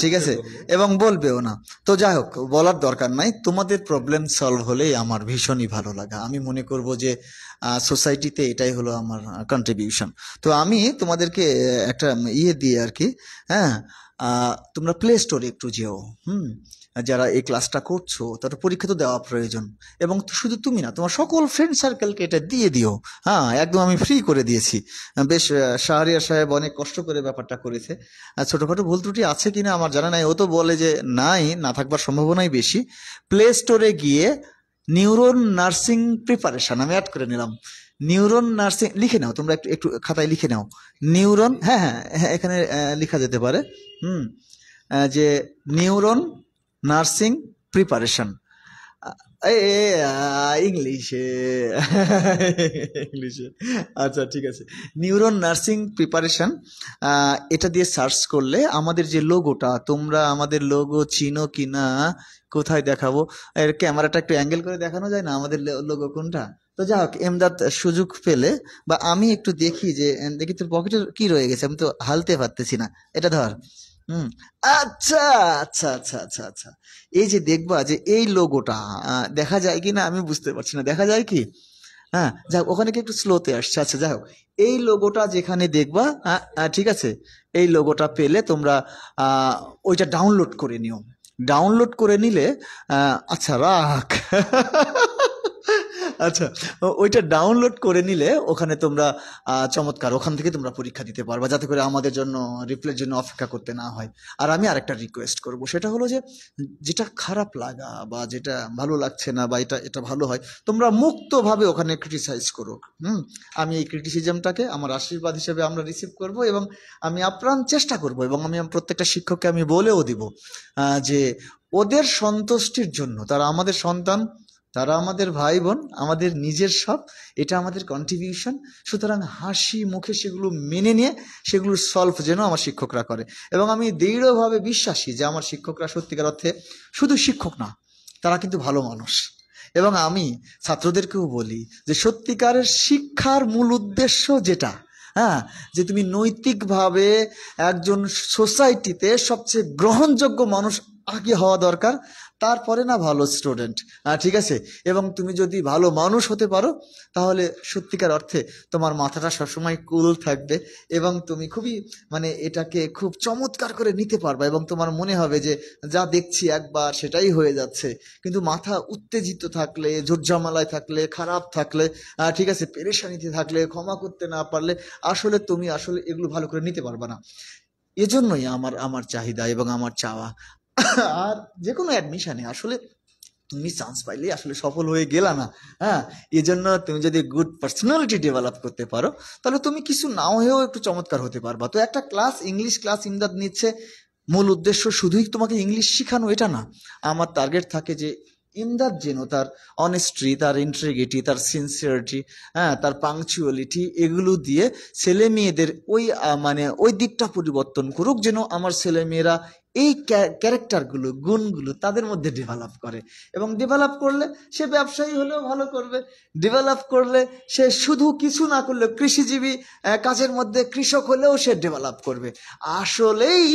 ঠিক আছে, এবং বলবেও না। তো যাই হোক, বলার দরকার নাই। তোমাদের প্রবলেম সলভ হলেই আমার ভীষণই ভালো লাগা। আমি মনে করব যে সোসাইটিতে এটাই হলো আমার কন্ট্রিবিউশন। তো আমি তোমাদেরকে একটা দিয়ে আর কি, হ্যাঁ, তোমরা প্লে স্টোরে একটু যেও। যারা এই ক্লাসটা করছো, তারা পরীক্ষা তো দেওয়া প্রয়োজন, এবং শুধু তুমি না, তোমার সকল ফ্রেন্ড সার্কেলকে এটা দিয়ে দিও। হ্যাঁ, একদম আমি ফ্রি করে দিয়েছি। বেশ, শাহরিয়ার সাহেব অনেক কষ্ট করে ব্যাপারটা করেছে। ছোটখাটো ভুল ত্রুটি আছে কিনা আমার জানা নাই, ও তো বলে যে নাই, না থাকবার সম্ভাবনাই বেশি। প্লে স্টোরে গিয়ে নিউরন নার্সিং প্রিপারেশন আমি অ্যাড করে নিলাম। নিউরন নার্সিং লিখে নাও, তোমরা একটু একটু খাতায় লিখে নাও নিউরন। হ্যাঁ হ্যাঁ হ্যাঁ, এখানে লেখা যেতে পারে যে নিউরন নার্সিং প্রিপারেশন। ইংলিশে ইংলিশে আচ্ছা ঠিক আছে, নিউরন নার্সিং প্রিপারেশন। এটা দিয়ে সার্চ করলে আমাদের যে লোগোটা, তোমরা আমাদের লোগো চিনো কিনা, কোথায় দেখাবো, এর ক্যামেরাটা একটু অ্যাঙ্গেল করে দেখানো যায় না আমাদের লোগো কোনটা? তো যাই হোক, এমদাদ সুযোগ পেলে, বা আমি একটু দেখি যে, দেখি তোর পকেটে কি রয়ে গেছে, আমি তো হালতে পারতেছি না, এটা ধর। আচ্ছা আচ্ছা আচ্ছা আচ্ছা আচ্ছা, এই যে দেখবা যে এই লোগোটা দেখা যায় কি না, আমি বুঝতে পারছি না, দেখা যায় কি? হ্যাঁ, যাই হোক, ওখানে কি একটু স্লোতে আসছে। আচ্ছা, যাই হোক, এই লোগোটা যেখানে দেখবা, ঠিক আছে, এই লোগোটা পেলে তোমরা ওইটা ডাউনলোড করে নিও। ডাউনলোড করে নিলে আচ্ছা রাখ আচ্ছা, ওইটা ডাউনলোড করে নিলে ওখানে তোমরা চমৎকার, ওখান থেকে তোমরা পরীক্ষা দিতে পারবা, যাতে করে আমাদের জন্য রিপ্লাইয়ের জন্য অপেক্ষা করতে না হয়। আর আমি আরেকটা রিকোয়েস্ট করব, সেটা হলো যে যেটা খারাপ লাগা বা যেটা ভালো লাগছে না বা এটা এটা ভালো হয়, তোমরা মুক্তভাবে ওখানে ক্রিটিসাইজ করো। আমি এই ক্রিটিসিজমটাকে আমার আশীর্বাদ হিসেবে আমরা রিসিভ করব, এবং আমি আপ্রাণ চেষ্টা করব, এবং আমি প্রত্যেকটা শিক্ষককে আমি বলেও দিব যে ওদের সন্তুষ্টির জন্য, তারা আমাদের সন্তান, তারা আমাদের ভাই বোন, আমাদের নিজের সব, এটা আমাদের কন্ট্রিবিউশন। সুতরাং হাসি মুখে সেগুলো মেনে নিয়ে সেগুলো সলভ যেন আমার শিক্ষকরা করে। এবং আমি দৃঢ়ভাবে বিশ্বাসী যে আমার শিক্ষকরা সত্যিকার অর্থে শুধু শিক্ষক না, তারা কিন্তু ভালো মানুষ। এবং আমি ছাত্রদেরকেও বলি যে সত্যিকারের শিক্ষার মূল উদ্দেশ্য যেটা, হ্যাঁ, যে তুমি নৈতিকভাবে একজন সোসাইটিতে সবচেয়ে গ্রহণযোগ্য মানুষ আগে হওয়া দরকার, তারপরে না ভালো স্টুডেন্ট, ঠিক আছে। এবং তুমি যদি ভালো মানুষ হতে পারো, তাহলে সত্যিকার অর্থে তোমার মাথাটা সবসময় কুল থাকবে, এবং তুমি খুবই মানে এটাকে খুব চমৎকার করে নিতে পারবে, এবং তোমার মনে হবে যে যা দেখছি একবার সেটাই হয়ে যাচ্ছে। কিন্তু মাথা উত্তেজিত থাকলে, ঝুটঝামেলায় থাকলে, খারাপ থাকলে, ঠিক আছে, পেরেশানিতে থাকলে, ক্ষমা করতে না পারলে আসলে তুমি আসলে এগুলো ভালো করে নিতে পারবে না। এজন্যই আমার আমার চাহিদা এবং আমার চাওয়া। আর যে কোনো অ্যাডমিশনে আসলে তুমি চান্স পাইলে আসলে সফল হয়ে গেলা না, হ্যাঁ, এই জন্য তুমি যদি গুড পার্সোনালিটি ডেভেলপ করতে পারো, তাহলে তুমি কিছু না হয়েও একটু চমৎকার হতে পারবা। তো একটা ক্লাস, ইংলিশ ক্লাস ইমদাদ নিচ্ছে, মূল উদ্দেশ্য শুধুই তোমাকে ইংলিশ শেখানো এটা না। আমার টার্গেট থাকে যে ইমদাদ যেন তার অনেস্ট্রি, তার ইন্টিগ্রিটি, তার সিনসিয়ারিটি, হ্যাঁ, তার পাংচুয়ালিটি, এগুলো দিয়ে ছেলে মেয়েদের ওই মানে ওই দিকটা পরিবর্তন করুক, যেন আমার ছেলে মেয়েরা এই ক্যারেক্টারগুলো, গুণগুলো তাদের মধ্যে ডেভেলপ করে। এবং ডেভেলপ করলে সে ব্যবসায়ী হলেও ভালো করবে, ডেভেলপ করলে সে শুধু কিছু না করলেও কৃষিজীবী কাজের মধ্যে কৃষক হলেও সে ডেভেলপ করবে। আসলেই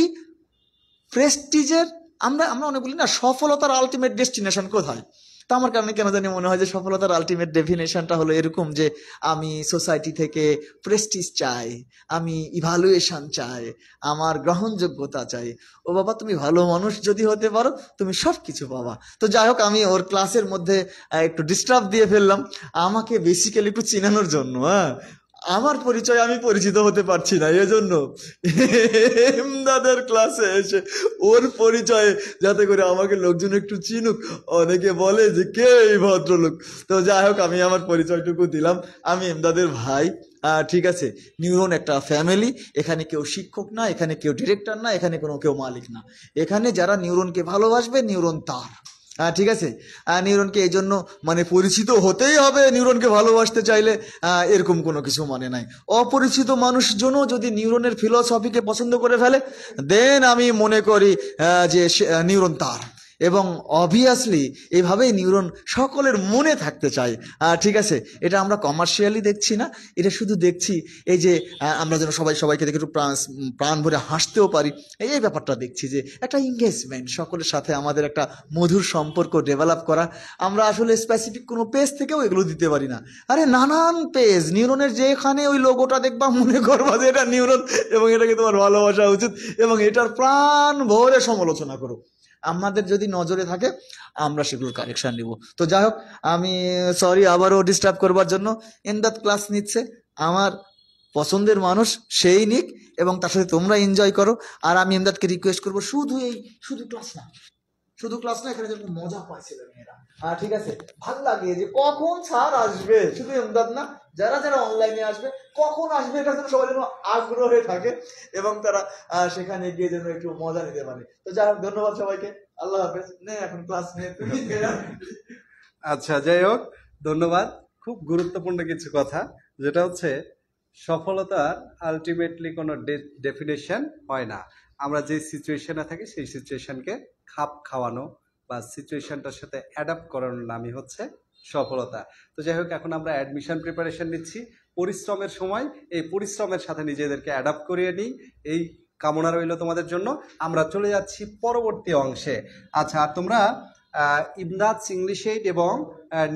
প্রেস্টিজের, আমরা আমরা অনেক বলি না সফলতার আলটিমেট ডেস্টিনেশন কোথায়। তা আমার কারণে কেন জানি মনে হয় যে সফলতার আলটিমেট ডেফিনেশনটা হলো এরকম যে আমি সোসাইটি থেকে প্রেস্টিজ চাই, আমি ইভালুয়েশন চাই, আমার গ্রহণযোগ্যতা চাই। ও বাবা, তুমি ভালো মানুষ যদি হতে পারো, তুমি সব কিছু পাবা। তো যাই হোক, আমি ওর ক্লাসের মধ্যে একটু ডিস্টার্ব দিয়ে ফেললাম, আমাকে বেসিক্যালি একটু চিনানোর জন্য। হ্যাঁ, আমার পরিচয় আমি পরিচিত হতে পারছি না, এজন্য এমদাদের ক্লাসে এসে ওর পরিচয়ে যাতে করে আমাকে লোকজন একটু চিনুক, অনেকে বলে যে কে এই ভদ্রলোক। তো যাই হোক, আমি আমার পরিচয়টুকু দিলাম, আমি এমদাদের ভাই। ঠিক আছে, নিউরন একটা ফ্যামিলি, এখানে কেউ শিক্ষক না, এখানে কেউ ডিরেক্টর না, এখানে কোনো কেউ মালিক না। এখানে যারা নিউরনকে ভালোবাসবে, নিউরন তার, ঠিক আছে। নিউরনকে এই জন্য মানে পরিচিত হতেই হবে, নিউরনকে ভালোবাসতে চাইলে এরকম কোনো কিছু মানে নাই। অপরিচিত মানুষজনও যদি নিউরনের ফিলসফিকে পছন্দ করে ফেলে, দেন আমি মনে করি যে নিউরন তার। এবং অবভিয়াসলি এইভাবেই নিউরন সকলের মনে থাকতে চায়, ঠিক আছে। এটা আমরা কমার্শিয়ালি দেখছি না, এটা শুধু দেখছি এই যে আমরা যেন সবাইকে দেখে একটু প্রাণ ভরে হাসতেও পারি, এই ব্যাপারটা দেখছি যে একটা এঙ্গেজমেন্ট, সকলের সাথে আমাদের একটা মধুর সম্পর্ক ডেভেলপ করা। আমরা আসলে স্পেসিফিক কোনো পেজ থেকেও এগুলো দিতে পারি না, আরে নানান পেজ, নিউরনের যেখানে ওই লোগোটা দেখবা মনে করবা যে এটা নিউরন, এবং এটাকে তোমার ভালোবাসা উচিত, এবং এটার প্রাণ ভরে সমালোচনা করো। আমাদের যদি নজরে থাকে, আমরা সেগুলোর কারেকশন নিব। তো যাই হোক, আমি সরি আবারও ডিস্টার্ব করবার জন্য। এমদাদ ক্লাস নিচ্ছে, আমার পছন্দের মানুষ সেই নিক, এবং তার সাথে তোমরা এনজয় করো। আর আমি এমদাদকে রিকোয়েস্ট করবো, শুধু ক্লাস না, এখানে যেন মজা পায় ছেলে মেয়েরা, ঠিক আছে। ভাল লাগে যে কখন স্যার আসবে, শুধু এমদাদ না, যারা যারা অনলাইনে আসবে কখন আসবে, এটা যেন সবাই যেন আগ্রহে থাকে, এবং তারা সেখানে গিয়ে যেন একটু মজা নিতে পারে। তো যাই হোক, ধন্যবাদ সবাইকে, আল্লাহ হাফেজ। নে এখন ক্লাস নে তুমি। আচ্ছা, যাই হোক, ধন্যবাদ। খুব গুরুত্বপূর্ণ কিছু কথা, যেটা হচ্ছে সফলতার আলটিমেটলি কোনো ডেফিনেশন হয় না। আমরা যে সিচুয়েশনে থাকি সেই সিচুয়েশনকে খাপ খাওয়ানো বা সিচুয়েশনটার সাথে অ্যাডাপ্ট করানোর নামই হচ্ছে সফলতা। তো যাই হোক, এখন আমরা অ্যাডমিশন প্রিপারেশন নিচ্ছি, পরিশ্রমের সময় এই পরিশ্রমের সাথে নিজেদেরকে অ্যাডাপ্ট করিয়ে নিই, এই কামনা রইল তোমাদের জন্য। আমরা চলে যাচ্ছি পরবর্তী অংশে। আচ্ছা, আর তোমরা ইমরাজ ইংলিশ এইড এবং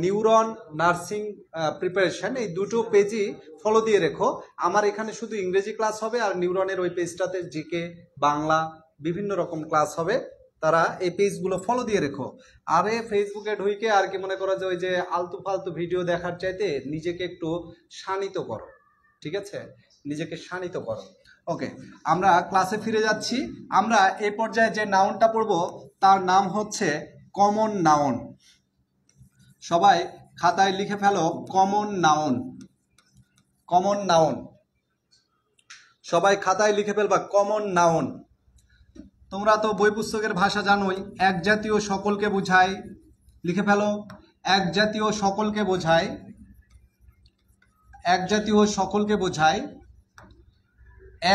নিউরন নার্সিং প্রিপারেশন, এই দুটো পেজই ফলো দিয়ে রেখো। আমার এখানে শুধু ইংরেজি ক্লাস হবে, আর নিউরনের ওই পেজটাতে জিকে, বাংলা বিভিন্ন রকম ক্লাস হবে। তারা এই পেজগুলো ফলো দিয়ে রেখো। আরে ফেসবুকে ঢুকে আর কি মনে করো যে ওই যে আলতু ফালতু ভিডিও দেখার চাইতে নিজেকে একটু শানিত করো, ঠিক আছে? নিজেকে শানিত করো। ওকে, আমরা ক্লাসে ফিরে যাচ্ছি। আমরা এই পর্যায়ে যে নাউনটা পড়বো তার নাম হচ্ছে কমন নাউন। সবাই খাতায় লিখে ফেলো কমন নাউন। কমন নাউন, সবাই খাতায় লিখে ফেলবা কমন নাউন। তোমরা তো বই পুস্তকের ভাষা জানোই, এক জাতীয় সকলকে বোঝায়। লিখে ফেলো, এক জাতীয় সকলকে বোঝায়। এক জাতীয় সকলকে বোঝায়।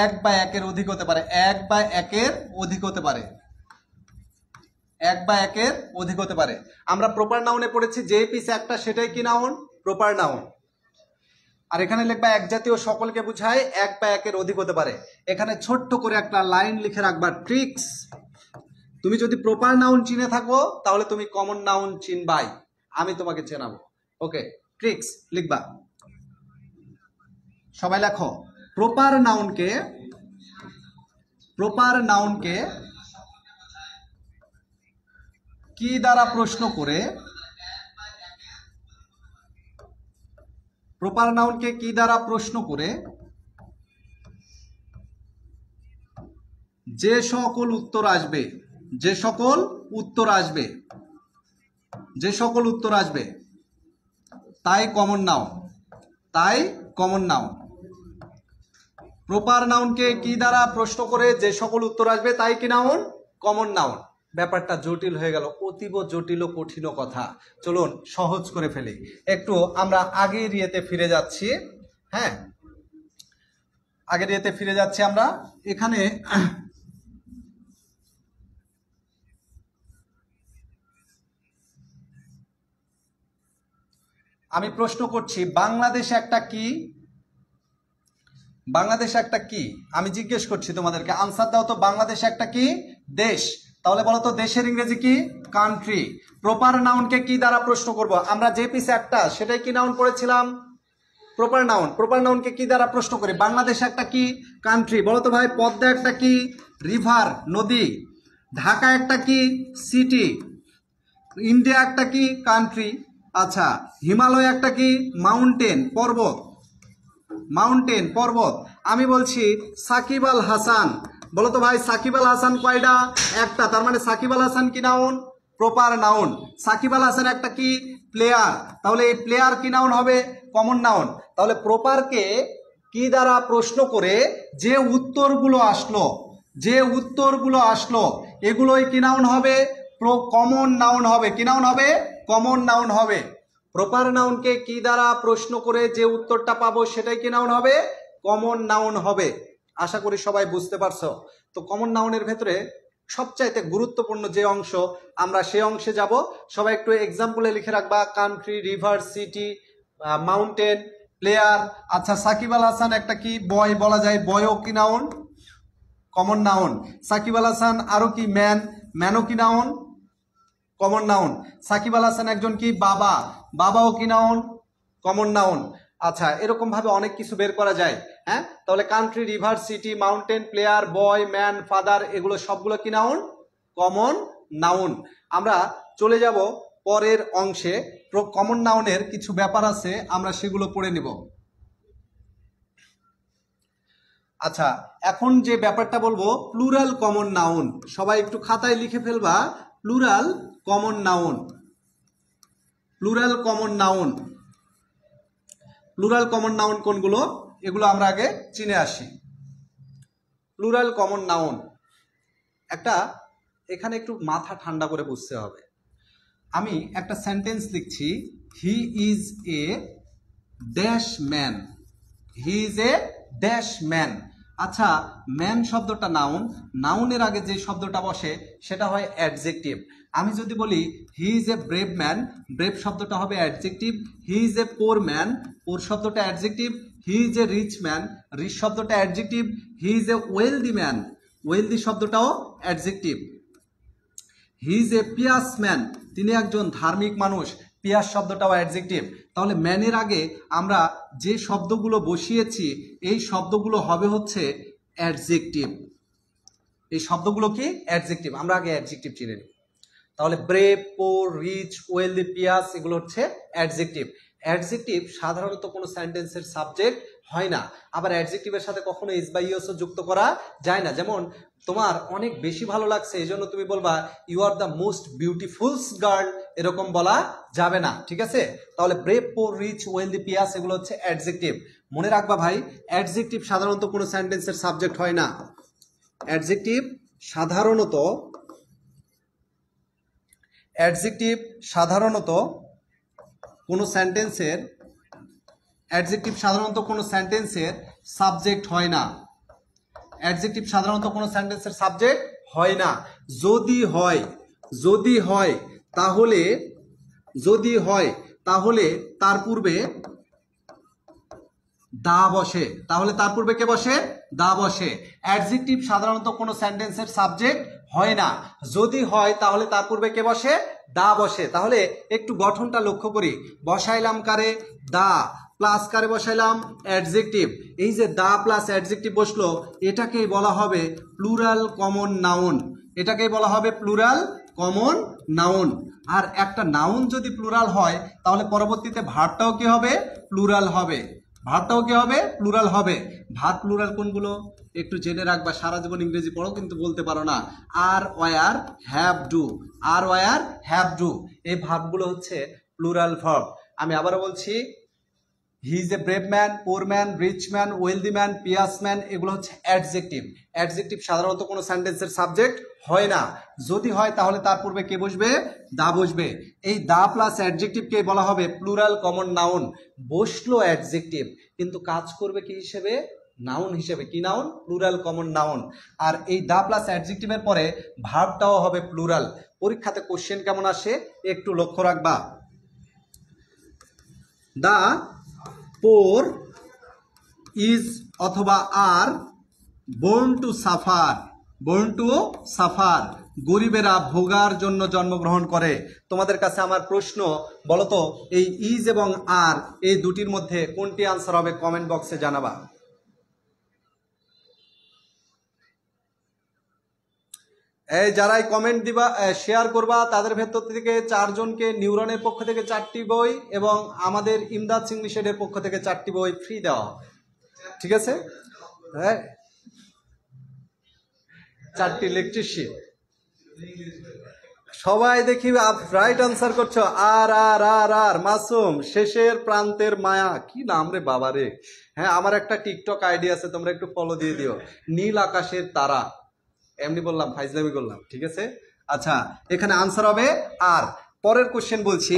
এক বা একের অধিক হতে পারে, এক বা একের অধিক হতে পারে, এক বা একের অধিক হতে পারে। আমরা প্রপার নাউনে পড়েছি যে পিস একটা সেটাই কি নাউন? Proper noun. আর এখানে লিখবা এক জাতীয় সকলকে বোঝায়, এক বা একের অধিক হতে পারে। এখানে ছোট্ট করে একটা লাইন লিখে রাখবা, ট্রিক্স। তুমি যদি প্রপার নাউন চিনে থাকো তাহলে তুমি কমন নাউন চিনবাই, আমি তোমাকে চেনাবো। ওকে, ট্রিক্স লিখবা। সবাই লেখো, প্রপার নাউনকে কি দ্বারা প্রশ্ন করে, প্রপার নাউনকে কি দ্বারা প্রশ্ন করে যে সকল উত্তর আসবে, যে সকল উত্তর আসবে, যে সকল উত্তর আসবে তাই কমন নাউন, তাই কমন নাউন। প্রপার নাউনকে কি দ্বারা প্রশ্ন করে যে সকল উত্তর আসবে তাই কি নাউন? Common noun. ব্যাপারটা জটিল হয়ে গেল, অতীব জটিল ও কঠিন কথা। চলুন সহজ করে ফেলি। একটু আমরা আগের ইয়েতে ফিরে যাচ্ছি। হ্যাঁ, আগের ইয়েতে ফিরে যাচ্ছি আমরা। এখানে আমি প্রশ্ন করছি, বাংলাদেশ একটা কি? বাংলাদেশ একটা কি? আমি জিজ্ঞেস করছি তোমাদেরকে, আনসার দাও তো। বাংলাদেশ একটা কি? দেশ। তাহলে বলো তো দেশের ইংরেজি কি? কান্ট্রি। প্রপার নাউনকে কি দ্বারা প্রশ্ন করব? আমরা যে পিস একটা সেটাই কি নাউন পড়েছিলাম? Proper noun. প্রপার নাউনকে কি দ্বারা প্রশ্ন করি? বাংলাদেশ একটা কি? কান্ট্রি। বলো তো ভাই, পদ্মা একটা কি? রিভার, নদী। ঢাকা একটা কি? সিটি। ইন্ডিয়া একটা কি? কান্ট্রি। আচ্ছা, হিমালয় একটা কি? মাউন্টেন, পর্বত। মাউন্টেন, পর্বত। আমি বলছি সাকিব আল হাসান। বলো তো ভাই, সাকিব আল হাসান কয়টা? একটা। তার মানে সাকিব আল হাসান কি noun? Proper noun. Sakib Al Hasan একটা কি? প্লেয়ার। তাহলে এই প্লেয়ার কি নাউন হবে? Common noun. তাহলে প্রপারকে কি দ্বারা প্রশ্ন করে যে উত্তরগুলো আসলো, যে উত্তরগুলো আসলো এগুলোই কি নাউন হবে? কমন নাউন হবে। কি নাউন হবে? কমন নাউন হবে। প্রপার নাউনকে কি দ্বারা প্রশ্ন করে যে উত্তরটা পাবো সেটাই কি নাউন হবে? কমন নাউন হবে। আশা করি সবাই বুঝতে পারছো। তো কমন নাউনের ভেতরে সবচাইতে গুরুত্বপূর্ণ যে অংশ, আমরা সেই অংশে যাব। সবাই একটু এক্সাম্পলে লিখে রাখবা, country, river, city, mountain, player. আচ্ছা, সাকিব আল হাসান একটা কি? বয় বলা যায়, বয়ও কি noun? Common noun. Sakib Al Hasan আরো কি? ম্যান, ম্যানও কি noun? Common noun. Sakib Al Hasan একজন কি? বাবা, বাবাও কি নাউন? Common noun. আচ্ছা, এরকম ভাবে অনেক কিছু বের করা যায়। হ্যাঁ, তাহলে country, river, city, mountain, player, boy, man, father, এগুলো সবগুলো কি নাউন? Common noun. আমরা চলে যাব পরের অংশে। কমন নাউনের কিছু ব্যাপার আছে, আমরা সেগুলো পড়ে নিব। আচ্ছা, এখন যে ব্যাপারটা বলবো, প্লুরাল কমন নাউন। সবাই একটু খাতায় লিখে ফেলবা, plural common noun. Plural common noun. Plural common noun কোনগুলো এগুলো আমরা আগে চিনে আসি। প্লুরাল কমন নাউন একটা, এখানে একটু মাথা ঠান্ডা করে বুঝতে হবে। আমি একটা সেন্টেন্স লিখছি, হি is a dash man. He is a dash man. আচ্ছা, ম্যান শব্দটা নাউন, নাউনের আগে যে শব্দটা বসে সেটা হয় অ্যাডজেক্টিভ। আমি যদি বলি he is a brave man, brave শব্দটা হবে adjective. He is a poor man, poor শব্দটা adjective. He is a rich man, rich শব্দটা adjective. He is a wealthy man, wealthy শব্দটাও adjective. He is a pious man, তিনি একজন ধার্মিক মানুষ। পিয়াস শব্দটাও অ্যাডজেক্টিভ। তাহলে ম্যানের আগে আমরা যে শব্দগুলো বসিয়েছি এই শব্দগুলো হবে হচ্ছে অ্যাডজেক্টিভ। এই শব্দগুলো কি অ্যাডজেক্টিভ, আমরা আগে অ্যাডজেক্টিভ চিনে নিই। তাহলে brave, poor, rich, wealthy, pious এগুলো হচ্ছে অ্যাডজেক্টিভ। অ্যাডজেক্টিভ সাধারণত কোনো সেন্টেন্সের সাবজেক্ট হয় না, আবার অ্যাডজেক্টিভের সাথে কখনো ইজ বা ইউএসও যুক্ত করা যায় না। যেমন তোমার অনেক বেশি ভালো লাগছে এই জন্য তুমি বলবা you are the most beautiful girl, এরকম বলা যাবে না, ঠিক আছে? তাহলে brave, poor, rich, wealthy, pious এগুলো হচ্ছে অ্যাডজেক্টিভ। মনে রাখবা ভাই, অ্যাডজেক্টিভ সাধারণত কোনো সেন্টেন্সের সাবজেক্ট হয় না। অ্যাডজেক্টিভ সাধারণত কোনো সেন্টেন্সের সাবজেক্ট হয় না। অ্যাডজেক্টিভ সাধারণত কোনো সেন্টেন্সের সাবজেক্ট হয় না। যদি হয় তাহলে তার পূর্বে দা বসে। তাহলে তার পূর্বে কে বসে? দা বসে। অ্যাডজেক্টিভ সাধারণত কোনো সেন্টেন্সের সাবজেক্ট হয় না। যদি হয় তাহলে তার পূর্বে কে বসে? দা বসে। তাহলে একটু গঠনটা লক্ষ্য করি। বসাইলাম কারে? দা, প্লাস কারে বসাইলাম? অ্যাডজেক্টিভ। এই যে দা প্লাস অ্যাডজেক্টিভ বসলো, এটাকেই বলা হবে প্লুরাল কমন নাউন। এটাকেই বলা হবে প্লুরাল কমন নাউন। আর একটা নাউন যদি প্লুরাল হয় তাহলে পরবর্তীতে ভার্বটাও কি হবে? প্লুরাল হবে। ভার্বটাও কি হবে? প্লুরাল হবে। ভার্ব প্লুরাল কোনগুলো একটু জেনে রাখবা, সারা জীবন ইংরেজি পড়ো কিন্তু বলতে পারো না। Are, were, have, do. Are, were, have, do এই ভার্বগুলো হচ্ছে প্লুরাল ভার্ব। আমি আবারও বলছি, he is a brave man, poor man, rich man, wealthy man, pious man এগুলো হচ্ছে অ্যাডজেক্টিভ। অ্যাডজেক্টিভ সাধারণত কোনো সেন্টেন্সের সাবজেক্ট হয় না। যদি হয় তাহলে তার পূর্বে কে বসবে? দা বসবে। এই দা প্লাস অ্যাডজেক্টিভকে বলা হবে প্লুরাল কমন নাউন। বসলো অ্যাডজেক্টিভ কিন্তু কাজ করবে কি হিসেবে? নাউন হিসেবে। কি নাউন? Plural common noun. আর এই দা প্লাস অ্যাডজেক্টিভের পরে ভার্বটাও হবে প্লুরাল। পরীক্ষাতে কোশ্চেন কেমন আসে একটু লক্ষ্য রাখবা। দা পোর ইজ অথবা আর বোর্ন টু সাফার, গরিবেরা ভোগার জন্য জন্মগ্রহণ করে। তোমাদের কাছে আমার প্রশ্ন, বলতো এই ইজ এবং আর এই দুটির মধ্যে কোনটি আনসার হবে? কমেন্ট বক্সে জানাবা। এই যারাই কমেন্ট দিবা, শেয়ার করবা, তাদের ভেতর থেকে 4 জনকে নিউরনের পক্ষ থেকে 4টি বই এবং আমাদের ইমদাদ ইংলিশ এর পক্ষ থেকে 4টি বই ফ্রি দেওয়া, ঠিক আছে? হ্যাঁ, 4টি ইলেকট্রিক। সবাই দেখি রাইট আনসার করছো। আর আর আর আর মাসুম, শেষের প্রান্তের মায়া, কি নাম রে বাবা রে। হ্যাঁ, আমার একটা টিকটক আইডি আছে, তোমরা একটু ফলো দিয়ে দিও, নীল আকাশের তারা। এমনি বললাম, ফাইজলামি করলাম, ঠিক আছে? আচ্ছা, এখানে আনসার হবে আর। পরের কোশ্চেন বলছি,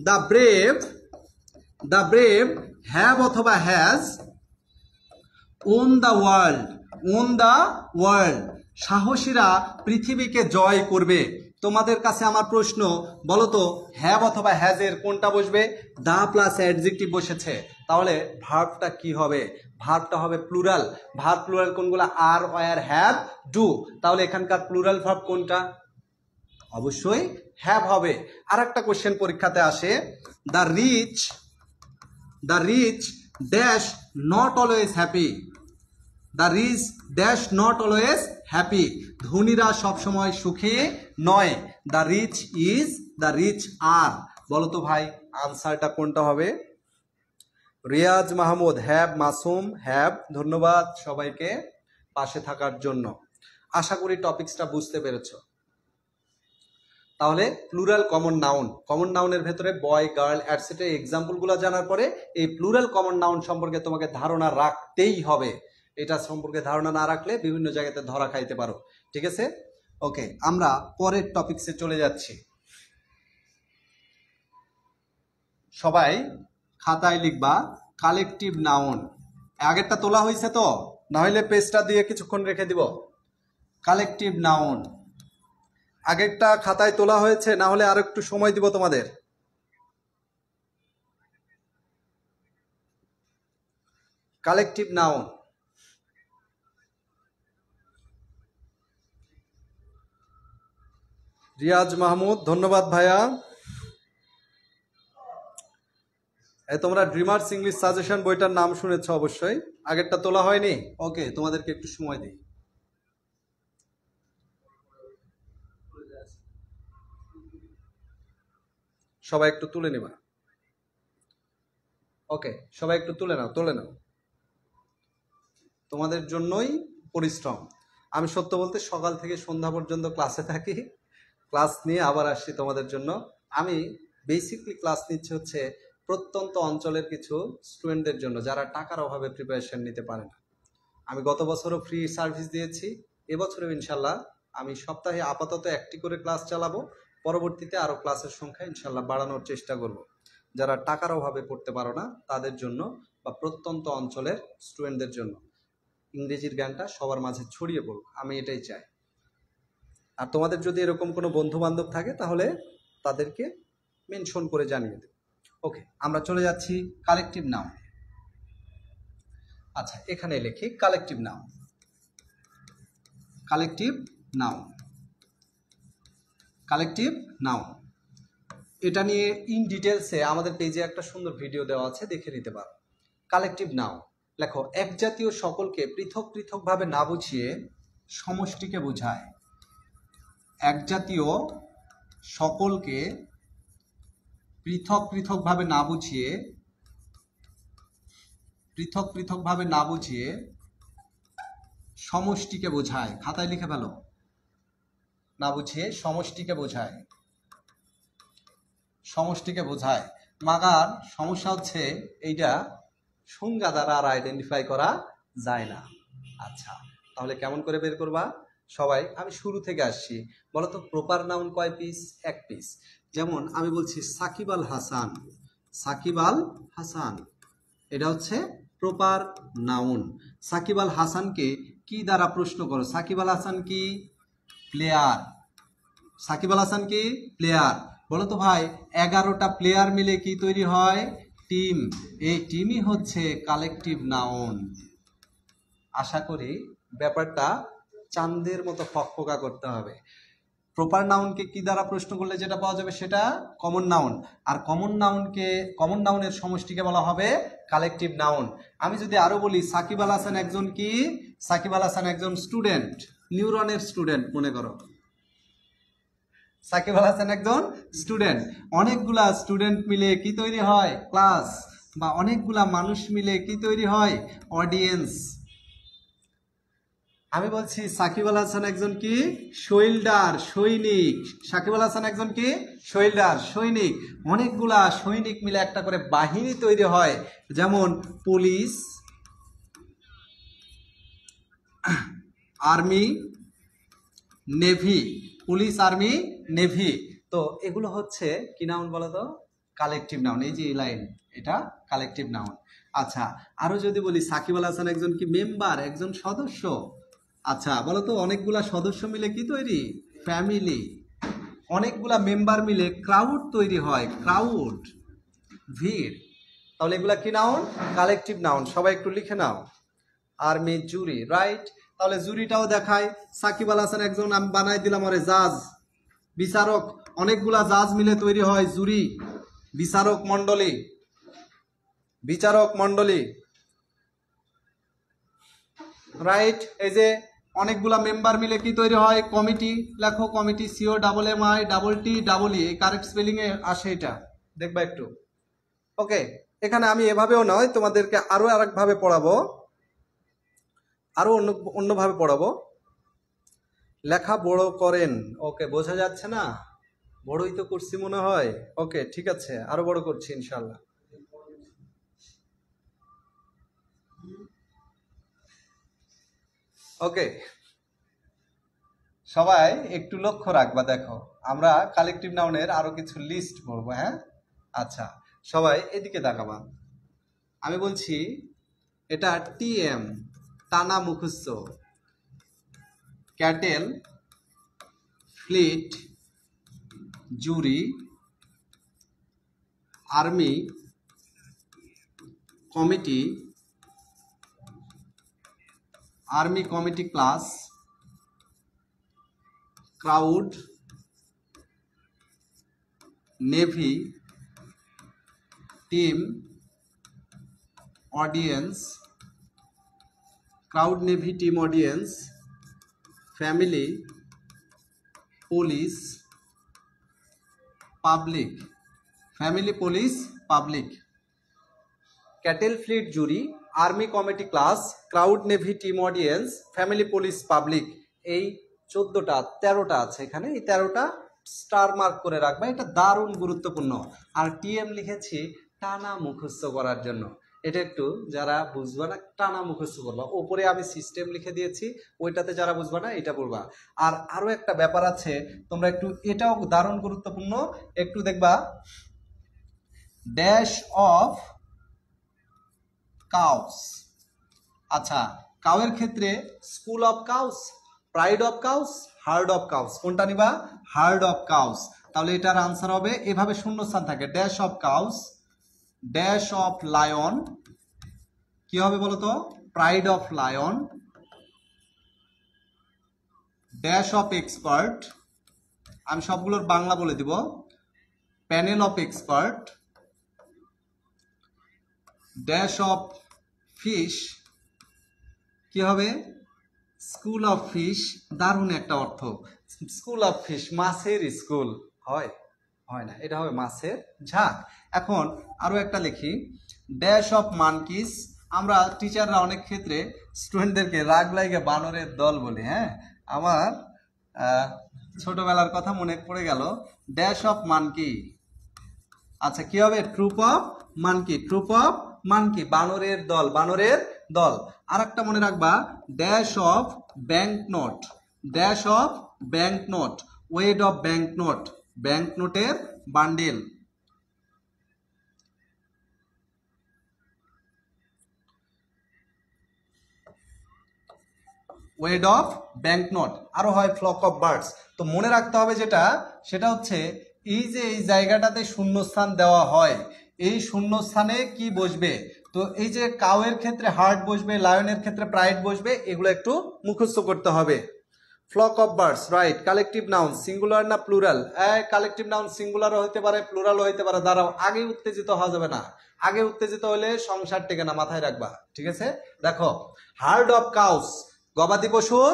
দ্য ব্রেভ হ্যাভ অথবা হ্যাজ ওন দ্য ওয়ার্ল্ড, সাহসীরা পৃথিবীকে জয় করবে। তোমাদের কাছে আমার প্রশ্ন, বলো তো হ্যাভ অথবা হ্যাজ এর কোনটা বসবে? দা প্লাস অ্যাডজেক্টিভ বসেছে, তাহলে ভার্বটা কি হবে? ভার্বটা হবে প্লুরাল। ভার্ব প্লুরাল কোনগুলো? আর, ওয়ার, হ্যাভ, ডু। তাহলে এখানকার প্লুরাল ভার্ব কোনটা? অবশ্যই হ্যাভ হবে। আর একটা কোশ্চেন পরীক্ষাতে আসে, the rich dash not always happy. The rich dash not always happy, ধনীরা সবসময় সুখী নয়। The rich are. বলো তো ভাই আনসারটা কোনটা হবে? রিয়াজ মাহমুদ, হ্যাভ। মাসুম, হ্যাভ। ধন্যবাদ সবাইকে পাশে থাকার জন্য। আশা করি টপিকসটা বুঝতে পেরেছো। তাহলে প্লুরাল কমন নাউনের ভেতরে বয়, গার্ল, এটসেট্রা এক্সাম্পলগুলো জানার পরে এই প্লুরাল কমন নাউন সম্পর্কে তোমাকে ধারণা রাখতেই হবে। এটা সম্পর্কে ধারণা না রাখলে বিভিন্ন জায়গাতে ধরা খাইতে পারো, ঠিক আছে? ওকে, আমরা পরের টপিকসে চলে যাচ্ছি। সবাই খাতায় লিখবা কালেকটিভ নাউন। আগেরটা তোলা হয়েছে তো, না হলে পেজটা দিয়ে কিছুক্ষণ রেখে দিব। কালেকটিভ নাউন আগেরটা খাতায় তোলা হয়েছে, না হলে আর একটু সময় দিব তোমাদের। কালেকটিভ নাউন, রিয়াজ মাহমুদ, ধন্যবাদ ভাইয়া। তোমরা ড্রিমার্স ইংলিশ সাজেশন বইটার নাম শুনেছ অবশ্যই, আগেরটা তোলা হয়নি। ওকে, তোমাদেরকে একটু সময় দিই। সবাই একটু তুলে নেবা। ওকে, সবাই একটু তুলে নাও। তোমাদের জন্যই পরিশ্রম। আমি সত্য বলতে সকাল থেকে সন্ধ্যা পর্যন্ত ক্লাসে থাকি, ক্লাস নিয়ে আবার আসছি তোমাদের জন্য। আমি বেসিকলি ক্লাস নিচ্ছি হচ্ছে প্রত্যন্ত অঞ্চলের কিছু স্টুডেন্টদের জন্য যারা টাকার অভাবে প্রিপারেশন নিতে পারে না। আমি গত বছরও ফ্রি সার্ভিস দিয়েছি, এবছরও ইনশাল্লাহ আমি সপ্তাহে আপাতত একটি করে ক্লাস চালাবো, পরবর্তীতে আরও ক্লাসের সংখ্যা ইনশাল্লাহ বাড়ানোর চেষ্টা করব। যারা টাকার অভাবে পড়তে পারো না তাদের জন্য বা প্রত্যন্ত অঞ্চলের স্টুডেন্টদের জন্য ইংরেজির জ্ঞানটা সবার মাঝে ছড়িয়ে পড়ুক, আমি এটাই চাই। আর তোমাদের যদি এরকম কোনো বন্ধু বান্ধব থাকে তাহলে তাদেরকে মেনশন করে জানিয়ে দেব। ওকে, আমরা চলে যাচ্ছি কালেকটিভ নাউন। আচ্ছা, এখানে লিখি collective noun. Collective noun, collective noun, এটা নিয়ে ইন ডিটেলসে আমাদের পেজে একটা সুন্দর ভিডিও দেওয়া আছে, দেখে নিতে পারো। কালেকটিভ নাউন লেখো, এক জাতীয় সকলকে পৃথক পৃথকভাবে না বুঝিয়ে সমষ্টিকে বোঝায়। এক জাতীয় সকলকে পৃথক পৃথকভাবে না বুঝিয়ে সমষ্টিকে বোঝায়। খাতায় লিখে ফেলো, না বুঝিয়ে সমষ্টিকে বোঝায়। সমষ্টিকে বোঝায়। মাগার সমস্যা হচ্ছে এইটা সংজ্ঞা দ্বারা আর আইডেন্টিফাই করা যায় না। আচ্ছা, তাহলে কেমন করে বের করবা সবাই? আমি শুরু থেকে আসছি। বলতো প্রপার নাউন কয় পিস? এক পিস। যেমন আমি বলছি সাকিব আল হাসান, সাকিব আল হাসান, এটা হচ্ছে প্রপার নাউন। সাকিব আল হাসানকে কি দ্বারা প্রশ্ন করো? সাকিব আল হাসান কি? প্লেয়ার। সাকিব আল হাসান কি? প্লেয়ার। বলো তো ভাই, 11টা প্লেয়ার মিলে কি তৈরি হয়? টিম। এই টিমই হচ্ছে কালেকটিভ নাউন। আশা করি ব্যাপারটা চাঁদের মতো ফকফকা করতে হবে। প্রপার নাউনকে কি দ্বারা প্রশ্ন করলে যেটা পাওয়া যাবে সেটা কমন নাউন, আর কমন নাউনের সমষ্টিকে বলা হবে কালেকটিভ নাউন। আমি যদি আরো বলি সাকিব আল হাসান একজন কি? সাকিব আল হাসান একজন স্টুডেন্ট, নিউরনের স্টুডেন্ট মনে করো। সাকিব আল হাসান একজন স্টুডেন্ট। অনেকগুলা স্টুডেন্ট মিলে কি তৈরি হয়? ক্লাস। বা অনেকগুলা মানুষ মিলে কি তৈরি হয়? অডিয়েন্স। আমি বলছি সাকিব আল হাসান একজন কি? শোল্ডার, সৈনিক। সাকিব আল হাসান একজন কি? শোল্ডার, সৈনিক। অনেকগুলা সৈনিক মিলে একটা করে বাহিনী তৈরি হয়, যেমন police, army, navy. Police, army, navy. তো এগুলো হচ্ছে কি নাউন বলো তো? Collective noun. এই যে এই লাইন, এটা কালেকটিভ নাউন। আচ্ছা, আরো যদি বলি সাকিব আল হাসান একজন কি? মেম্বার, একজন সদস্য। আচ্ছা বলো তো, অনেকগুলা সদস্য মিলে কি তৈরি? ফ্যামিলি। অনেকগুলা মেম্বার মিলে ক্রাউড তৈরি হয়, ক্রাউড, ভিড়। তাহলে এগুলা কি নাউন? Collective noun. সবাই একটু লিখে নাও। আর্মি, জুরি, রাইট। তাহলে জুরিটাও দেখায়। সাকিব আল হাসান একজন, আমি বানাই দিলাম আরে জাজ, বিচারক। অনেকগুলা জাজ মিলে তৈরি হয় জুরি, বিচারক মন্ডলী, বিচারক মন্ডলী, রাইট। এই যে অনেকগুলা মেম্বার মিলে কি তৈরি হয়? কমিটি। লেখো কমিটি, COMMI, এই কারেক্ট স্পেলিং এ আসে এটা, দেখবা একটু। ওকে, এখানে আমি এভাবেও নয়, তোমাদেরকে আরো আরেক ভাবে পড়াবো, আরো অন্যভাবে পড়াবো। লেখা বড় করেন। ওকে, বোঝা যাচ্ছে না? বড়ই তো করছি মনে হয়। ওকে, ঠিক আছে, আরো বড় করছি ইনশাল্লাহ। ওকে, সবাই একটু লক্ষ্য রাখবা। দেখো, আমরা কালেকটিভ নাউনের আরো কিছু লিস্ট পড়বো, হ্যাঁ? আচ্ছা, সবাই এদিকে তাকাবা। আমি বলছি এটা TM, টানা মুখস্থ। Cattle, fleet, jury, army, committee, army committee class, crowd, navy team audience, crowd navy team audience, family police public, family police public, cattle fleet jury, army committee class, crowd navy team audience, family police public. এই 14টা 13টা আছে এখানে, এই 13টা স্টার মার্ক করে রাখবা, এটা দারুণ গুরুত্বপূর্ণ। আর টিএম লিখেছি টানা মুখস্থ করার জন্য, এটা একটু যারা বুঝবা না টানা মুখস্থ করবা, ওপরে আমি সিস্টেম লিখে দিয়েছি, ওইটাতে যারা বুঝবা না এটা পড়বা। আর আরো একটা ব্যাপার আছে, তোমরা একটু এটাও দারুণ গুরুত্বপূর্ণ, একটু দেখবা ড্যাশ অফ কাউস। আচ্ছা, কাউয়ের ক্ষেত্রে school of cows, pride of cows, hard of cows, কোনটা নিবা? Hard of cows. তাহলে এটার আনসার হবে এভাবে শূন্যস্থান থাকে, dash of cows, dash of lion, কি হবে বলতো? Pride of lion, dash of expert, আমি সবগুলোর বাংলা বলে দিব, panel of expert, dash of fish, কি হবে? School of fish. দারুণ একটা অর্থ, স্কুল অফ ফিশ, মাছের স্কুল হয়? হয় না, এটা হবে মাছের ঝাঁক। এখন আরো একটা লিখি, ড্যাশ অফ মানকিস। আমরা টিচাররা অনেক ক্ষেত্রে স্টুডেন্টদেরকে রাগ লাগে বানরের দল বলি, হ্যাঁ, আমার ছোটবেলার কথা মনে পড়ে গেল, ড্যাশ অফ মানকি। আচ্ছা, কি হবে? Troop of monkey, troop of monkey, বানরের দল, বানরের দল। আর একটা মনে রাখবা, dash of bank note, dash of bank note, wad of bank note, bank নোটের bundle. Wad of bank note. আরো হয় ফ্লক অফ বার্ডস। তো মনে রাখতে হবে যেটা, সেটা হচ্ছে এই যে এই জায়গাটাতে শূন্যস্থান দেওয়া হয়, এই শূন্যস্থানে কি বসবে? তো এই যে কাউয়ের ক্ষেত্রে হার্ট বসবে, লায়নের ক্ষেত্রে প্রাইড বসবে, এগুলো একটু মুখস্থ করতে হবে। Flock of birds, right. Collective noun singular না প্লুরাল? কালেকটিভ নাউন সিঙ্গুলারও হইতে পারে, প্লুরালও হইতে পারে। দাঁড়াও, আগে উত্তেজিত হওয়া যাবে না, আগে উত্তেজিত হলে সংসার টেকে না, মাথায় রাখবা, ঠিক আছে? দেখো, হার্ড অফ কাউস, গবাদি পশুর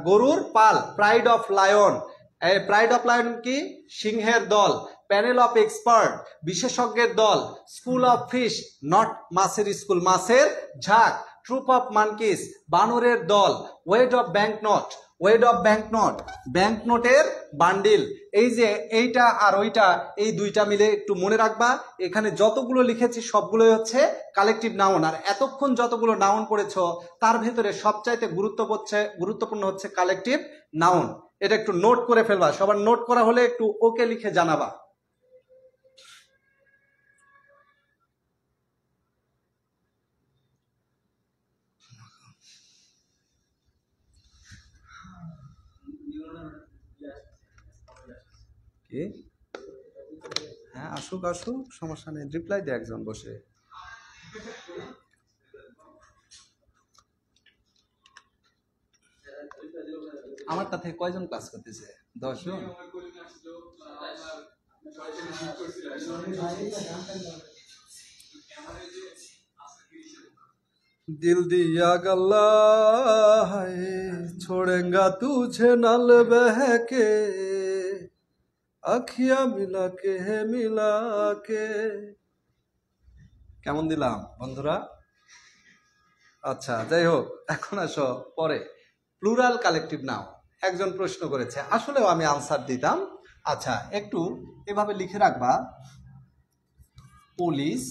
গরুর পাল, pride of lion, pride of lion কি? সিংহের দল, প্যানেল অফ এক্সপার্ট, বিশেষজ্ঞের দল, স্কুল অফ ফিশ, নট মাছের স্কুল, মাছের ঝাঁক, ট্রুপ অফ মানকিস, বানরের দল, wad of bank note, wad of bank note, bank নোটের বান্ডিল। এই যে এইটা আর ওইটা, এই দুইটা মিলে একটু মনে রাখবা, এখানে যতগুলো লিখেছি সবগুলোই হচ্ছে কালেকটিভ নাউন। আর এতক্ষণ যতগুলো নাউন পড়েছো তার ভেতরে সবচাইতে গুরুত্বপূর্ণ হচ্ছে কালেকটিভ নাউন। এটা একটু নোট করে ফেলবা, সবার নোট করা হলে একটু ওকে লিখে জানাবা। কি? হ্যাঁ, আসুক আসুক, সমস্যা নেই, রিপ্লাই দে একজন বসে। আমারটা থেকে কয়জন ক্লাস করতেছে? 10 জন। दिल दिया गल्ला है छोड़ेगा तुझे नल बह के আখিয়া মিলাকে মিলাকে। কেমন দিলাম বন্ধুরা? আচ্ছা, যাই হোক, এখন আসো পরে প্লুরাল কালেকটিভ নাউন। একজন প্রশ্ন করেছে, আসলেও আমি আনসার দিতাম। আচ্ছা, একটু এভাবে লিখে রাখবা, পুলিশ,